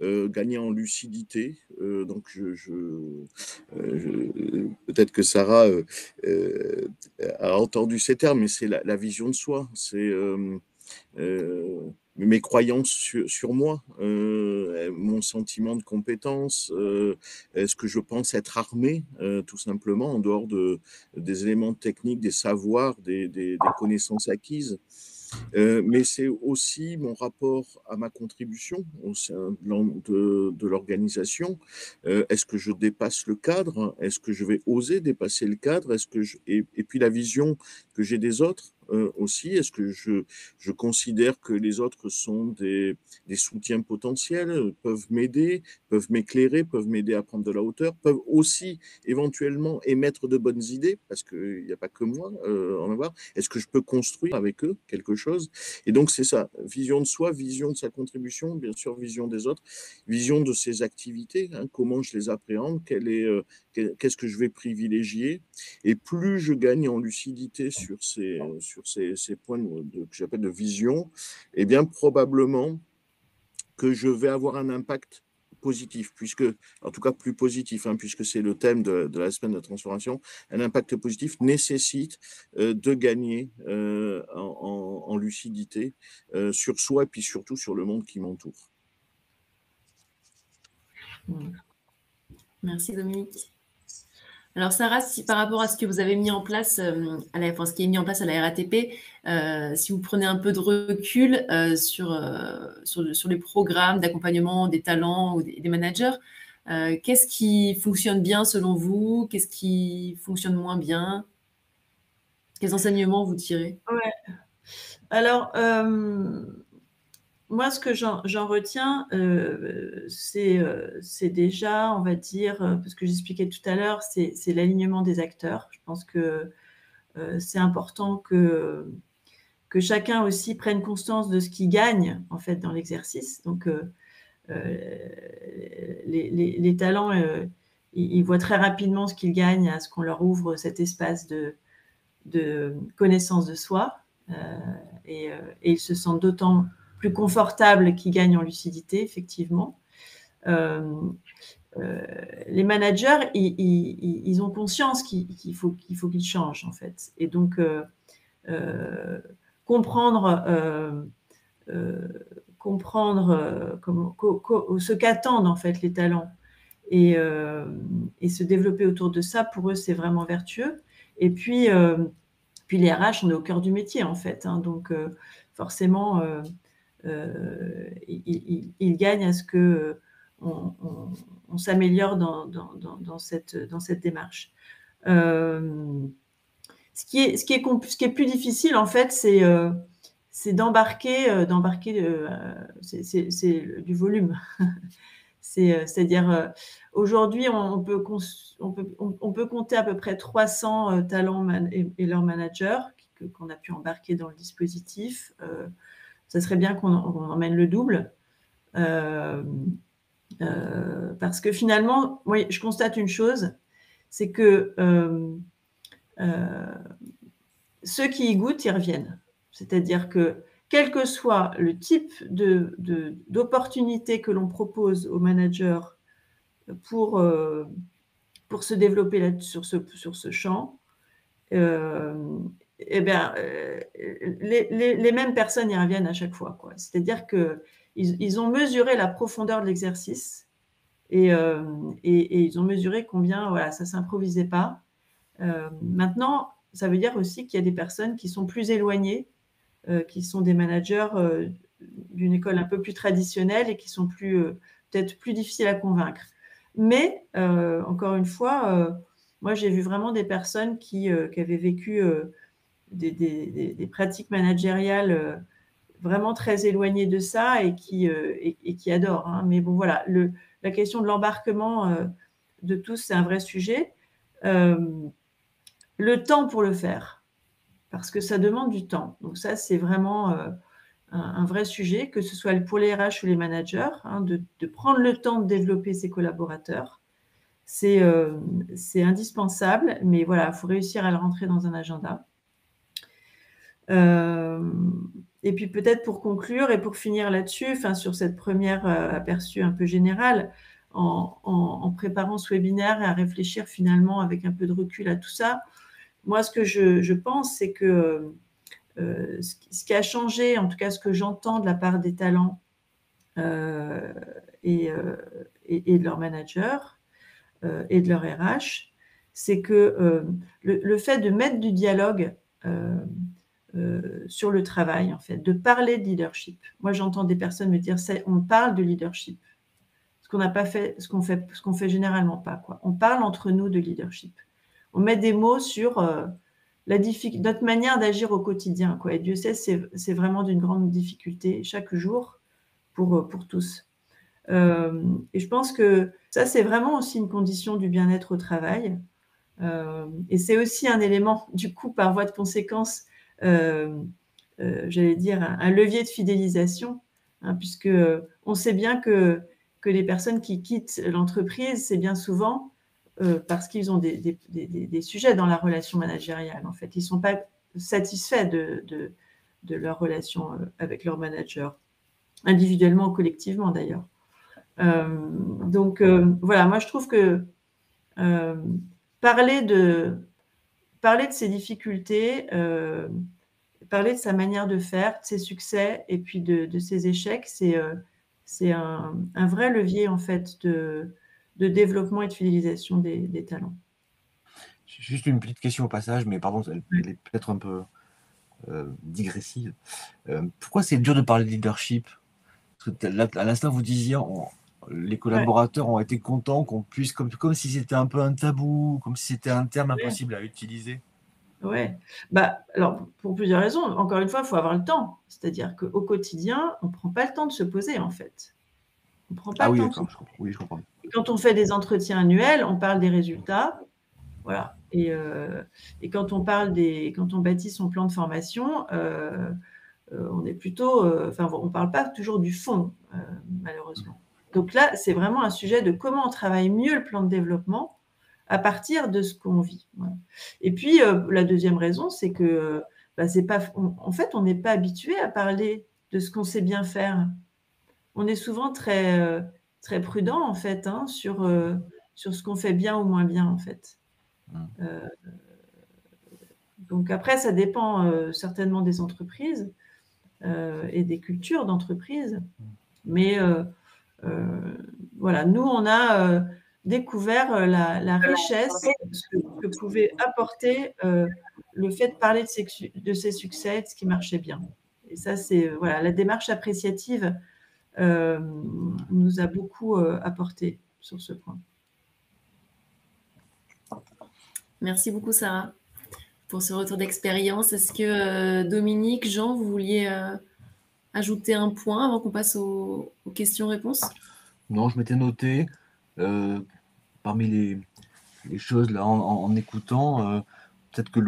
S4: gagner en lucidité. Donc, peut-être que Sarah a entendu ces termes, mais c'est la vision de soi, c'est mes croyances sur moi, mon sentiment de compétence, est-ce que je pense être armé, tout simplement, en dehors des éléments techniques, des savoirs, des connaissances acquises. Mais c'est aussi mon rapport à ma contribution au sein de l'organisation. Est-ce que je dépasse le cadre? Est-ce que je vais oser dépasser le cadre? Et puis la vision que j'ai des autres aussi, est-ce que je considère que les autres sont des soutiens potentiels, peuvent m'aider, peuvent m'éclairer, peuvent m'aider à prendre de la hauteur, peuvent aussi éventuellement émettre de bonnes idées, parce qu'il n'y a pas que moi en avoir. Est-ce que je peux construire avec eux quelque chose? Et donc c'est ça, vision de soi, vision de sa contribution, bien sûr vision des autres, vision de ses activités, hein, comment je les appréhende, qu'est-ce que je vais privilégier. Et plus je gagne en lucidité sur ces points que j'appelle de vision, eh bien probablement que je vais avoir un impact positif, en tout cas plus positif, hein, puisque c'est le thème de la semaine de la transformation. Un impact positif nécessite de gagner en lucidité sur soi, et puis surtout sur le monde qui m'entoure.
S1: Merci Dominique. Alors Sarah, par rapport à ce que vous avez mis en place, ce qui est mis en place à la RATP, si vous prenez un peu de recul sur les programmes d'accompagnement des talents ou des managers, qu'est-ce qui fonctionne bien selon vous? Qu'est-ce qui fonctionne moins bien? Quels enseignements vous tirez?
S3: Ouais. Alors, moi, ce que j'en retiens, c'est déjà, on va dire, parce que j'expliquais tout à l'heure, c'est l'alignement des acteurs. Je pense que c'est important que chacun aussi prenne conscience de ce qu'il gagne, en fait, dans l'exercice. Donc, les talents, ils voient très rapidement ce qu'ils gagnent à ce qu'on leur ouvre cet espace de connaissance de soi. Et ils se sentent d'autant plus confortables qu'ils gagnent en lucidité, effectivement. Les managers, ils ont conscience qu'il faut qu'ils changent, en fait. Et donc, comprendre ce qu'attendent, en fait, les talents et se développer autour de ça, pour eux, c'est vraiment vertueux. Et puis les RH, on est au cœur du métier, en fait. Hein, donc, forcément, ils gagnent à ce qu'on s'améliore dans cette démarche. Ce qui est plus difficile, en fait, c'est d'embarquer, c'est du volume. C'est-à-dire, aujourd'hui, on peut compter à peu près 300 talents et leurs managers qu'on a pu embarquer dans le dispositif. Ça serait bien qu'on emmène le double. Parce que finalement, oui, je constate une chose, c'est que ceux qui y goûtent, ils reviennent. C'est-à-dire que quel que soit le type d'opportunité que l'on propose aux managers pour se développer sur ce champ, eh bien, les mêmes personnes y reviennent à chaque fois, quoi. C'est-à-dire qu'ils ont mesuré la profondeur de l'exercice et ils ont mesuré combien, voilà, ça ne s'improvisait pas. Maintenant, ça veut dire aussi qu'il y a des personnes qui sont plus éloignées, qui sont des managers d'une école un peu plus traditionnelle et qui sont peut-être plus difficiles à convaincre. Mais, encore une fois, moi, j'ai vu vraiment des personnes qui avaient vécu des pratiques managériales vraiment très éloignées de ça et qui adorent. Hein. Mais bon, voilà, la question de l'embarquement de tous, c'est un vrai sujet. Le temps pour le faire, parce que ça demande du temps. Donc ça, c'est vraiment un vrai sujet, que ce soit pour les RH ou les managers, hein, de prendre le temps de développer ses collaborateurs. C'est indispensable, mais voilà, il faut réussir à le rentrer dans un agenda. Et puis peut-être pour conclure et pour finir là-dessus, sur cette première aperçu un peu général, en préparant ce webinaire et à réfléchir finalement avec un peu de recul à tout ça, moi ce que je pense, c'est que ce qui a changé, en tout cas ce que j'entends de la part des talents et de leurs managers et de leur RH, c'est que le fait de mettre du dialogue sur le travail, en fait, de parler de leadership. Moi, j'entends des personnes me dire, on parle de leadership, ce qu'on n'a pas fait, ce qu'on fait généralement pas, quoi. On parle entre nous de leadership. On met des mots sur notre manière d'agir au quotidien, quoi. Et Dieu sait, c'est vraiment d'une grande difficulté chaque jour pour tous. Et je pense que ça, c'est vraiment aussi une condition du bien-être au travail. Et c'est aussi un élément, du coup, par voie de conséquence, j'allais dire, un levier de fidélisation, hein, puisque on sait bien que les personnes qui quittent l'entreprise, c'est bien souvent parce qu'ils ont des sujets dans la relation managériale. En fait, ils ne sont pas satisfaits de leur relation avec leur manager, individuellement ou collectivement d'ailleurs. Donc voilà, moi je trouve que parler de ces difficultés, parler de sa manière de faire, de ses succès et puis de ses échecs, c'est un vrai levier en fait de développement et de fidélisation des talents.
S2: Juste une petite question au passage, mais pardon, elle est peut-être un peu digressive. Pourquoi c'est dur de parler de leadership? Parce que là, à l'instant, vous disiez, les collaborateurs ont été contents qu'on puisse, comme si c'était un peu un tabou, comme si c'était un terme impossible à utiliser.
S3: Ouais. Alors, pour plusieurs raisons. Encore une fois, il faut avoir le temps. C'est-à-dire qu'au quotidien, on ne prend pas le temps de se poser, en fait. On ne prend pas le temps de se poser.
S2: Oui, je comprends.
S3: Et quand on fait des entretiens annuels, on parle des résultats. Voilà. Et quand on bâtit son plan de formation, on est plutôt, on ne parle pas toujours du fond, malheureusement. Donc là, c'est vraiment un sujet de comment on travaille mieux le plan de développement à partir de ce qu'on vit. Voilà. Et puis, la deuxième raison, c'est que en fait, on n'est pas habitué à parler de ce qu'on sait bien faire. On est souvent très, très prudent, en fait, hein, sur ce qu'on fait bien ou moins bien, en fait. Donc après, ça dépend certainement des entreprises et des cultures d'entreprise. Mais voilà, nous, on a découvert la richesse que pouvait apporter le fait de parler de ses succès, de ce qui marchait bien. Et ça, c'est voilà, la démarche appréciative nous a beaucoup apporté sur ce point.
S1: Merci beaucoup, Sarah, pour ce retour d'expérience. Est-ce que Dominique, Jean, vous vouliez ajouter un point avant qu'on passe aux questions-réponses?
S2: Non, je m'étais noté, parmi les choses, là, en écoutant, peut-être que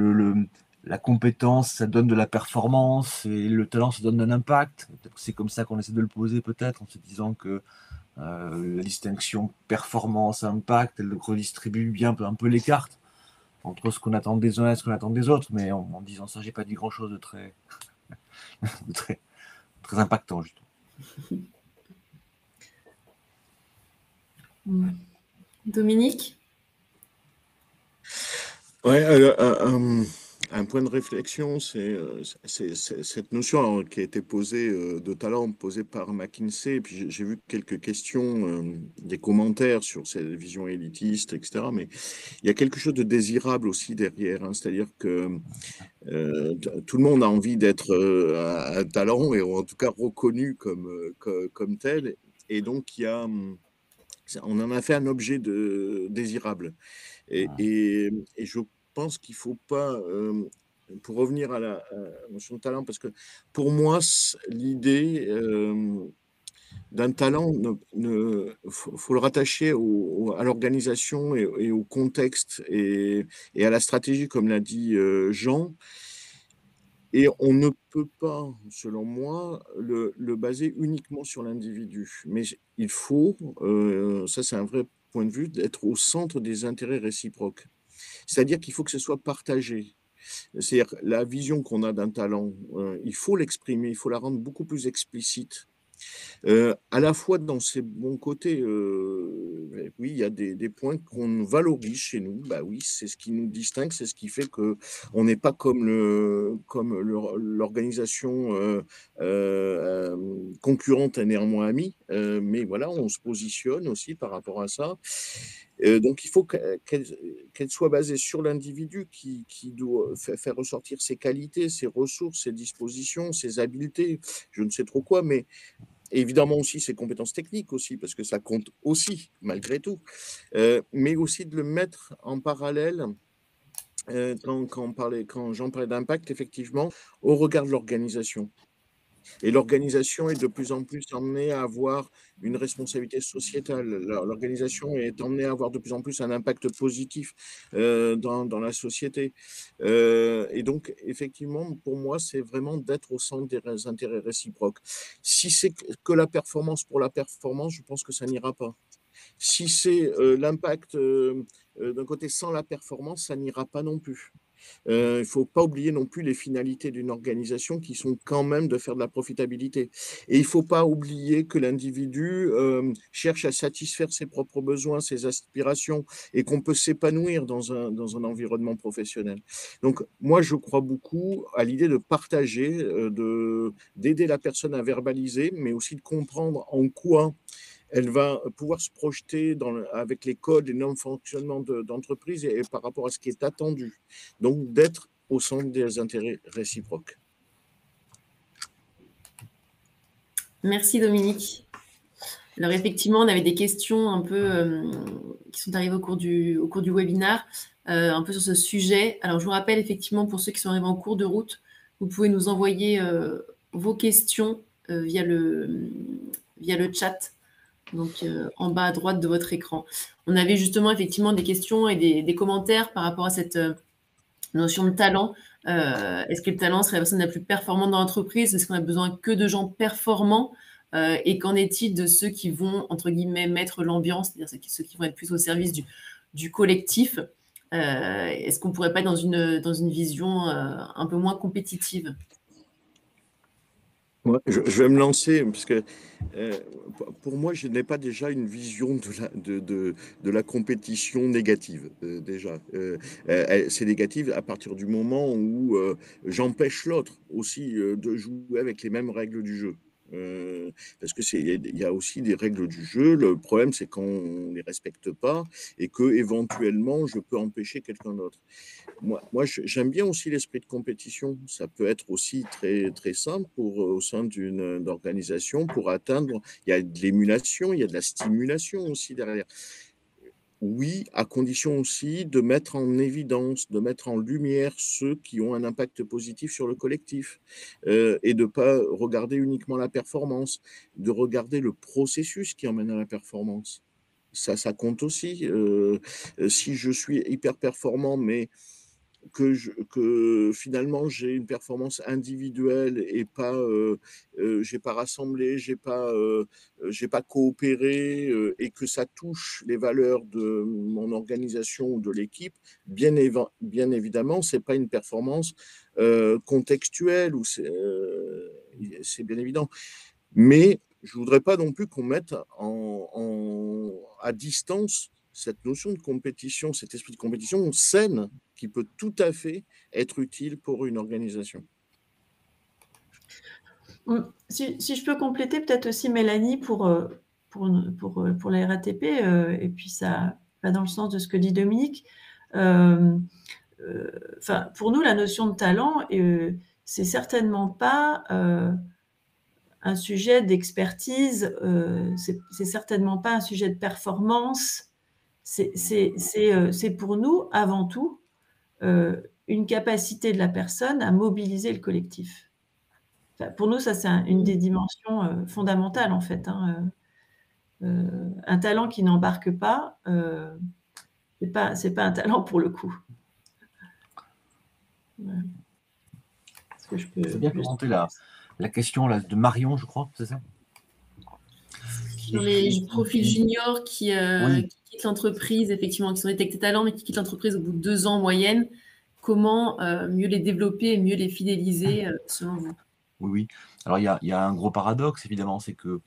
S2: la compétence, ça donne de la performance, et le talent, ça donne un impact. Peut-être que c'est comme ça qu'on essaie de le poser, peut-être, en se disant que la distinction performance-impact, elle redistribue bien un peu les cartes entre ce qu'on attend des uns et ce qu'on attend des autres, mais en disant ça, j'ai pas dit grand-chose de très, très impactant, justement.
S1: Dominique?
S4: Ouais, Un point de réflexion, c'est cette notion qui a été posée de talent, posée par McKinsey. Et puis j'ai vu quelques questions, des commentaires sur cette vision élitiste, etc. Mais il y a quelque chose de désirable aussi derrière, hein. C'est-à-dire que tout le monde a envie d'être un talent, et en tout cas reconnu comme tel. Et donc, on en a fait un objet désirable. Et je pense qu'il ne faut pas, pour revenir à la notion de talent, parce que pour moi, l'idée d'un talent, faut le rattacher à l'organisation et au contexte et à la stratégie, comme l'a dit Jean. Et on ne peut pas, selon moi, le baser uniquement sur l'individu. Mais il faut, ça c'est un vrai point de vue, d'être au centre des intérêts réciproques. C'est-à-dire qu'il faut que ce soit partagé. C'est-à-dire la vision qu'on a d'un talent, il faut l'exprimer, il faut la rendre beaucoup plus explicite. À la fois dans ses bons côtés, oui, il y a des points qu'on valorise chez nous. Bah oui, c'est ce qui nous distingue, c'est ce qui fait qu'on n'est pas comme l'organisation concurrente et néanmoins amie, mais voilà, on se positionne aussi par rapport à ça. Donc, il faut qu'elle soit basée sur l'individu qui doit faire ressortir ses qualités, ses ressources, ses dispositions, ses habiletés, je ne sais trop quoi, mais évidemment aussi ses compétences techniques aussi, parce que ça compte aussi, malgré tout, mais aussi de le mettre en parallèle, quand j'en parlais d'impact, effectivement, au regard de l'organisation. Et l'organisation est de plus en plus emmenée à avoir une responsabilité sociétale. L'organisation est emmenée à avoir de plus en plus un impact positif dans la société. Et donc, effectivement, pour moi, c'est vraiment d'être au centre des intérêts réciproques. Si c'est que la performance pour la performance, je pense que ça n'ira pas. Si c'est l'impact d'un côté sans la performance, ça n'ira pas non plus. Il ne faut pas oublier non plus les finalités d'une organisation qui sont quand même de faire de la profitabilité. Et il ne faut pas oublier que l'individu cherche à satisfaire ses propres besoins, ses aspirations, et qu'on peut s'épanouir dans un environnement professionnel. Donc, moi, je crois beaucoup à l'idée de partager, d'aider la personne à verbaliser, mais aussi de comprendre en quoi elle va pouvoir se projeter avec les codes et normes de fonctionnement d'entreprise et par rapport à ce qui est attendu. Donc, d'être au centre des intérêts réciproques.
S1: Merci Dominique. Alors effectivement, on avait des questions un peu qui sont arrivées au cours du webinaire, un peu sur ce sujet. Alors je vous rappelle effectivement, pour ceux qui sont arrivés en cours de route, vous pouvez nous envoyer vos questions via le chat, donc en bas à droite de votre écran. On avait justement effectivement des questions et des commentaires par rapport à cette notion de talent. Est-ce que le talent serait la personne la plus performante dans l'entreprise? Est-ce qu'on a besoin que de gens performants? Et qu'en est-il de ceux qui vont, entre guillemets, mettre l'ambiance, c'est-à-dire ceux qui vont être plus au service du collectif? Est-ce qu'on ne pourrait pas être dans une vision un peu moins compétitive?
S4: Ouais, je vais me lancer, parce que pour moi, je n'ai pas déjà une vision de la compétition négative, déjà. C'est négative à partir du moment où j'empêche l'autre aussi de jouer avec les mêmes règles du jeu. Parce que il y a aussi des règles du jeu. Le problème, c'est quand on ne les respecte pas et que éventuellement, je peux empêcher quelqu'un d'autre. Moi j'aime bien aussi l'esprit de compétition. Ça peut être aussi très, très simple au sein d'une organisation pour atteindre. Il y a de l'émulation, il y a de la stimulation aussi derrière. Oui, à condition aussi de mettre en évidence, de mettre en lumière ceux qui ont un impact positif sur le collectif et de ne pas regarder uniquement la performance, de regarder le processus qui emmène à la performance. Ça compte aussi. Si je suis hyper performant, mais que finalement j'ai une performance individuelle et pas j'ai pas rassemblé, j'ai pas coopéré et que ça touche les valeurs de mon organisation ou de l'équipe, bien évidemment c'est pas une performance contextuelle ou c'est bien évident, mais je voudrais pas non plus qu'on mette à distance cette notion de compétition, cet esprit de compétition saine qui peut tout à fait être utile pour une organisation.
S3: Si je peux compléter peut-être aussi, Mélanie, pour la RATP, et puis ça va dans le sens de ce que dit Dominique. Pour nous, la notion de talent, c'est certainement pas un sujet d'expertise, c'est certainement pas un sujet de performance. C'est pour nous, avant tout, une capacité de la personne à mobiliser le collectif. Pour nous, ça, c'est une des dimensions fondamentales, en fait. Un talent qui n'embarque pas, c'est pas un talent pour le coup. Voilà.
S2: C'est bien commenté la question là, de Marion, je crois, c'est ça?
S1: Sur les profils juniors qui quittent l'entreprise, effectivement, qui sont détectés talents, mais qui quittent l'entreprise au bout de 2 ans en moyenne, comment mieux les développer et mieux les fidéliser, selon vous?
S2: Oui. Alors, il y a un gros paradoxe, évidemment, c'est que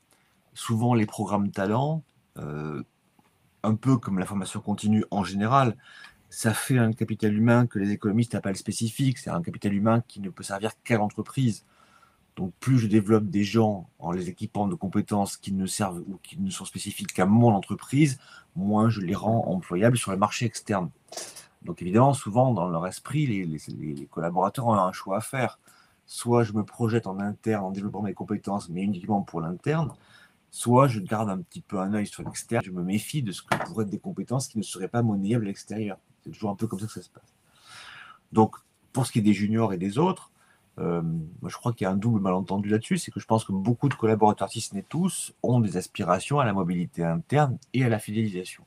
S2: souvent les programmes talents, un peu comme la formation continue en général, ça fait un capital humain que les économistes appellent spécifique, c'est un capital humain qui ne peut servir qu'à l'entreprise. Donc, plus je développe des gens en les équipant de compétences qui ne servent ou qui ne sont spécifiques qu'à mon entreprise, moins je les rends employables sur le marché externe. Donc, évidemment, souvent, dans leur esprit, les collaborateurs ont un choix à faire. Soit je me projette en interne en développant mes compétences, mais uniquement pour l'interne, soit je garde un petit peu un œil sur l'externe, je me méfie de ce que pourraient être des compétences qui ne seraient pas monnayables à l'extérieur. C'est toujours un peu comme ça que ça se passe. Donc, pour ce qui est des juniors et des autres, moi je crois qu'il y a un double malentendu là-dessus, c'est que je pense que beaucoup de collaborateurs, si ce n'est tous, ont des aspirations à la mobilité interne et à la fidélisation.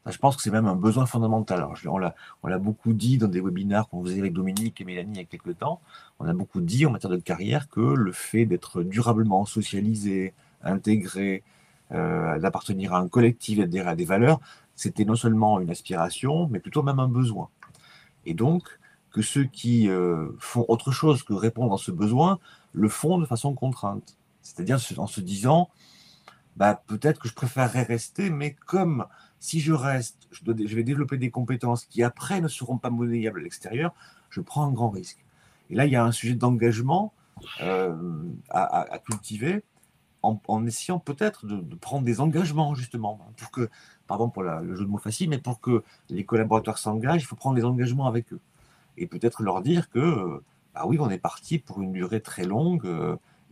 S2: Ça, je pense que c'est même un besoin fondamental. Alors, on l'a beaucoup dit dans des webinaires qu'on faisait avec Dominique et Mélanie il y a quelques temps. On a beaucoup dit en matière de carrière que le fait d'être durablement socialisé, intégré, d'appartenir à un collectif, d'adhérer à des valeurs, c'était non seulement une aspiration, mais plutôt même un besoin. Et donc, que ceux qui font autre chose que répondre à ce besoin, le font de façon contrainte. C'est-à-dire en se disant, peut-être que je préférerais rester, mais comme si je reste, je vais développer des compétences qui après ne seront pas monnayables à l'extérieur, je prends un grand risque. Et là, il y a un sujet d'engagement à cultiver en essayant peut-être de prendre des engagements, justement, pour que, pardon pour le jeu de mots facile, mais pour que les collaborateurs s'engagent, il faut prendre des engagements avec eux. Et peut-être leur dire que, oui, on est parti pour une durée très longue,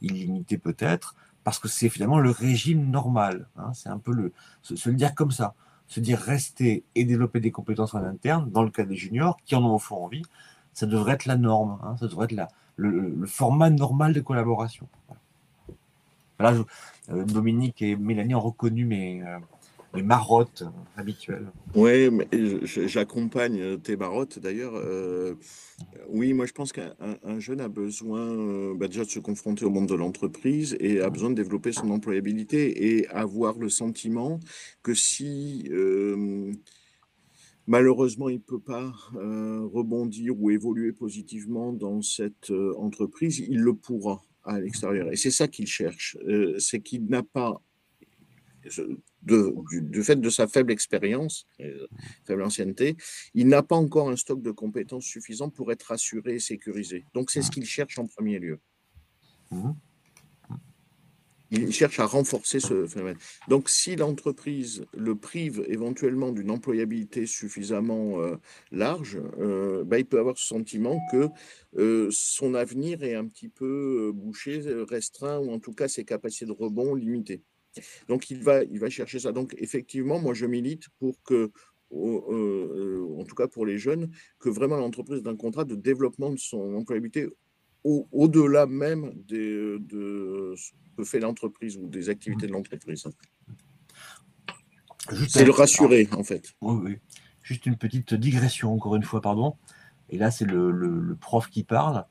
S2: illimitée peut-être, parce que c'est finalement le régime normal. C'est un peu se le dire comme ça. Se dire rester et développer des compétences en interne, dans le cas des juniors, qui en ont au fond envie, ça devrait être la norme. Ça devrait être le format normal de collaboration. Voilà, Dominique et Mélanie ont reconnu mes marottes habituelles.
S4: Oui, mais j'accompagne tes marottes d'ailleurs. Oui, moi je pense qu'un jeune a besoin déjà de se confronter au monde de l'entreprise et a besoin de développer son employabilité et avoir le sentiment que si malheureusement il ne peut pas rebondir ou évoluer positivement dans cette entreprise, il le pourra à l'extérieur. Et c'est ça qu'il cherche, c'est qu'il n'a pas du fait de sa faible expérience, faible ancienneté, il n'a pas encore un stock de compétences suffisant pour être assuré et sécurisé. Donc, c'est ce qu'il cherche en premier lieu. Il cherche à renforcer ce phénomène. Donc, si l'entreprise le prive éventuellement d'une employabilité suffisamment large, il peut avoir ce sentiment que son avenir est un petit peu bouché, restreint, ou en tout cas ses capacités de rebond limitées. Donc, il va chercher ça. Donc, effectivement, moi, je milite pour que, en tout cas pour les jeunes, que vraiment l'entreprise ait un contrat de développement de son employabilité au-delà même de ce que fait l'entreprise ou des activités de l'entreprise. C'est le rassurer, en fait.
S2: Oui. Juste une petite digression, encore une fois, pardon. Et là, c'est le prof qui parle.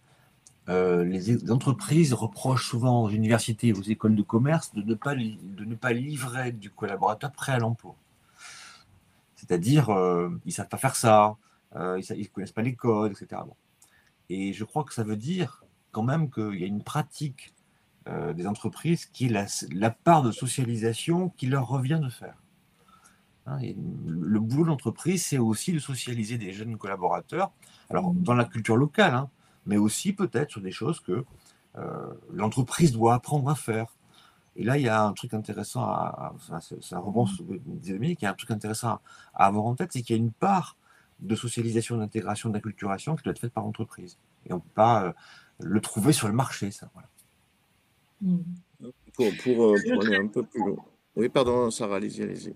S2: Les entreprises reprochent souvent aux universités et aux écoles de commerce de ne pas livrer du collaborateur prêt à l'emploi. C'est-à-dire, ils ne savent pas faire ça, ils ne connaissent pas les codes, etc. Bon. Et je crois que ça veut dire quand même qu'il y a une pratique des entreprises qui est la part de socialisation qui leur revient de faire. hein. Et le boulot de l'entreprise, c'est aussi de socialiser des jeunes collaborateurs, alors dans la culture locale, hein, mais aussi peut-être sur des choses que l'entreprise doit apprendre à faire. Et là, il y a un truc intéressant ça rebond sur ce que disait Dominique, il y a un truc intéressant à avoir en tête, c'est qu'il y a une part de socialisation, d'intégration, d'acculturation qui doit être faite par l'entreprise. Et on ne peut pas le trouver sur le marché, ça. Voilà.
S4: Pour aller un peu plus loin. Oui, pardon, Sarah, allez-y.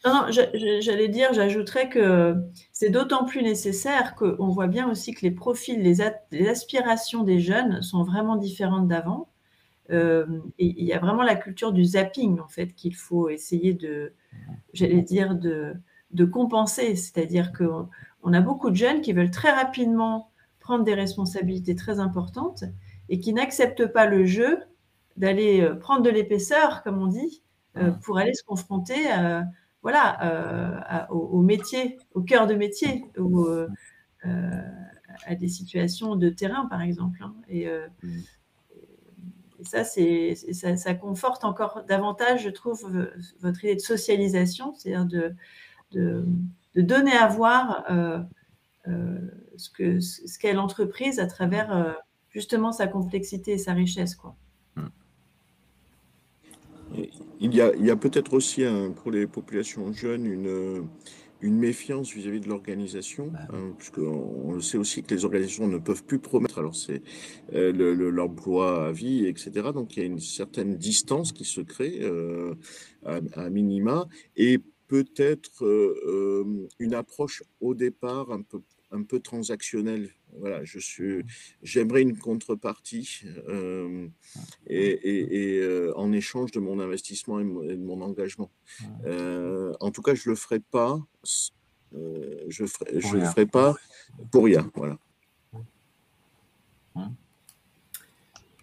S3: Non, j'allais dire, j'ajouterais que c'est d'autant plus nécessaire qu'on voit bien aussi que les profils, les aspirations des jeunes sont vraiment différentes d'avant. Et il y a vraiment la culture du zapping, en fait, qu'il faut essayer de compenser. C'est-à-dire qu'on a beaucoup de jeunes qui veulent très rapidement prendre des responsabilités très importantes et qui n'acceptent pas le jeu d'aller prendre de l'épaisseur, comme on dit, pour aller se confronter au métier, au cœur de métier, ou à des situations de terrain, par exemple. Hein. Et ça, ça conforte encore davantage, je trouve, votre idée de socialisation, c'est-à-dire de donner à voir ce qu'est l'entreprise à travers justement sa complexité et sa richesse, quoi.
S4: Il y a peut-être aussi pour les populations jeunes une méfiance vis-à-vis de l'organisation, hein, puisqu'on le sait aussi que les organisations ne peuvent plus promettre, alors c'est l'emploi à vie, etc. Donc il y a une certaine distance qui se crée à minima, et peut-être une approche au départ un peu transactionnelle. Voilà, j'aimerais une contrepartie en échange de mon investissement et de mon engagement. En tout cas, je le ferai pas. Je le ferai pas pour rien. Voilà.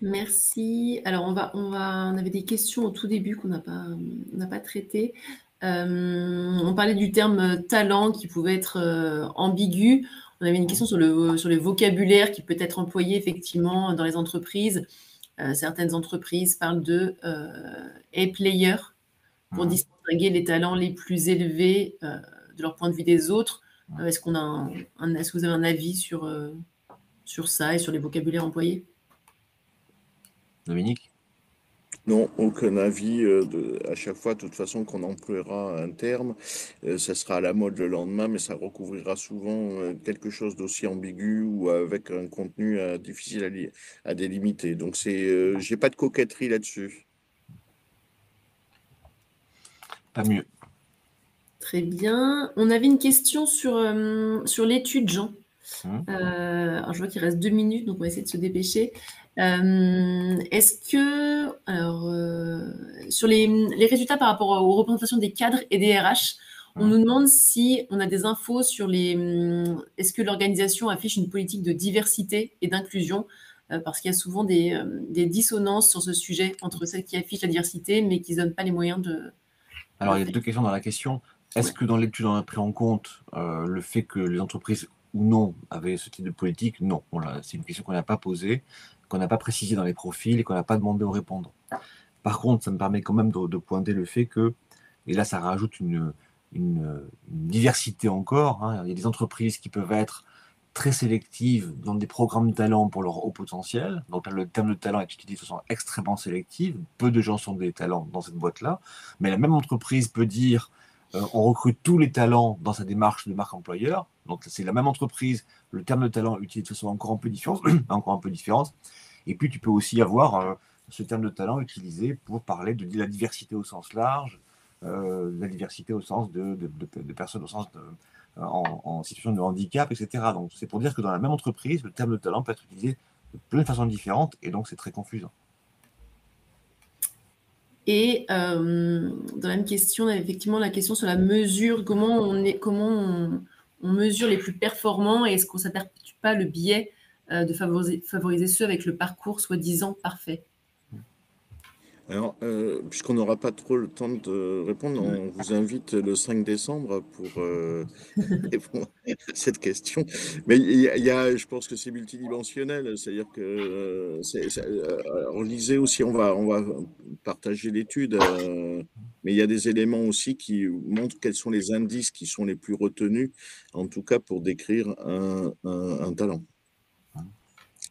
S1: Merci. Alors, on avait des questions au tout début qu'on n'a pas traitées. On parlait du terme talent qui pouvait être ambigu. On avait une question sur le vocabulaire qui peut être employé effectivement dans les entreprises. Certaines entreprises parlent de A-player pour distinguer les talents les plus élevés de leur point de vue des autres. Est-ce que vous avez un avis sur ça et sur les vocabulaires employés?
S2: Dominique?
S4: Non, aucun avis. À chaque fois, de toute façon, qu'on emploiera un terme, ça sera à la mode le lendemain, mais ça recouvrira souvent quelque chose d'aussi ambigu ou avec un contenu difficile à délimiter. Donc, j'ai pas de coquetterie là-dessus.
S2: Pas mieux.
S1: Très bien. On avait une question sur l'étude, Jean. Alors, je vois qu'il reste 2 minutes, donc on va essayer de se dépêcher. Est-ce que, sur les résultats par rapport aux représentations des cadres et des RH, on nous demande si on a des infos sur est-ce que l'organisation affiche une politique de diversité et d'inclusion, parce qu'il y a souvent des dissonances sur ce sujet entre celles qui affichent la diversité, mais qui ne donnent pas les moyens de...
S2: Alors, il y a 2 questions dans la question. Est-ce que dans l'étude, on a pris en compte le fait que les entreprises ou non avaient ce type de politique? Non. C'est une question qu'on n'a pas posée, qu'on n'a pas précisée dans les profils et qu'on n'a pas demandé aux répondants. Par contre, ça me permet quand même de pointer le fait que, et là, ça rajoute une diversité encore, hein. Il y a des entreprises qui peuvent être très sélectives dans des programmes de talent pour leur haut potentiel. Donc, le terme de talent est utilisé de façon extrêmement sélective. Peu de gens sont des talents dans cette boîte-là. Mais la même entreprise peut dire on recrute tous les talents dans sa démarche de marque employeur. Donc, c'est la même entreprise. Le terme de talent est utilisé de façon encore un peu différente. Et puis, tu peux aussi avoir ce terme de talent utilisé pour parler de la diversité au sens large, la diversité au sens de personnes au sens en situation de handicap, etc. Donc, c'est pour dire que dans la même entreprise, le terme de talent peut être utilisé de plein de façons différentes, et donc c'est très confusant.
S1: Et dans la même question, on a effectivement la question sur la mesure, comment on mesure les plus performants, et est-ce qu'on ne s'aperçoit pas le biais de favoriser ceux avec le parcours soi-disant parfait?
S4: Alors, puisqu'on n'aura pas trop le temps de répondre, on vous invite le 5 décembre pour répondre à cette question. Mais je pense que c'est multidimensionnel, c'est-à-dire que lisez aussi, on va partager l'étude, mais il y a des éléments aussi qui montrent quels sont les indices qui sont les plus retenus, en tout cas pour décrire un talent.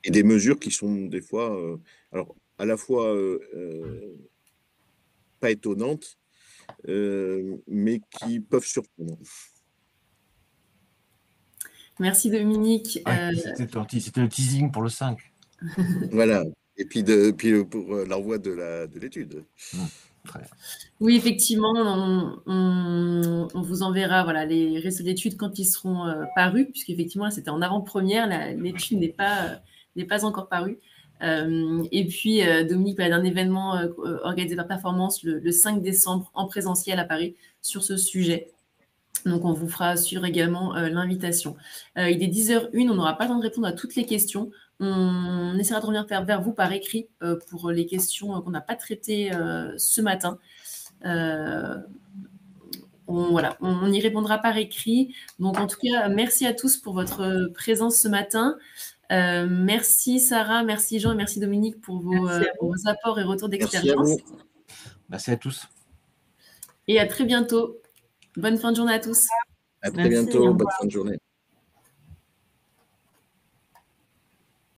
S4: Et des mesures qui sont des fois, alors à la fois pas étonnantes, mais qui peuvent surprendre.
S1: Merci Dominique.
S2: Ouais, c'était le teasing pour le 5.
S4: Voilà. Et puis, pour l'envoi de l'étude.
S2: Très bien.
S1: Oui, effectivement, on vous enverra voilà, les résultats d'études quand ils seront parus, puisqu'effectivement, c'était en avant-première, l'étude n'est pas encore parue. Et puis, Dominique va aller à un événement organisé par Performance le 5 décembre en présentiel à Paris sur ce sujet. Donc, on vous fera suivre également l'invitation. Il est 10h01, on n'aura pas le temps de répondre à toutes les questions. On essaiera de revenir vers vous par écrit pour les questions qu'on n'a pas traitées ce matin. On y répondra par écrit. Donc, en tout cas, merci à tous pour votre présence ce matin. Merci Sarah, merci Jean et merci Dominique pour vos apports et retours d'expérience.
S2: Merci à tous.
S1: Et à très bientôt. Bonne fin de journée à tous.
S4: À très bientôt. Bonne fin de journée.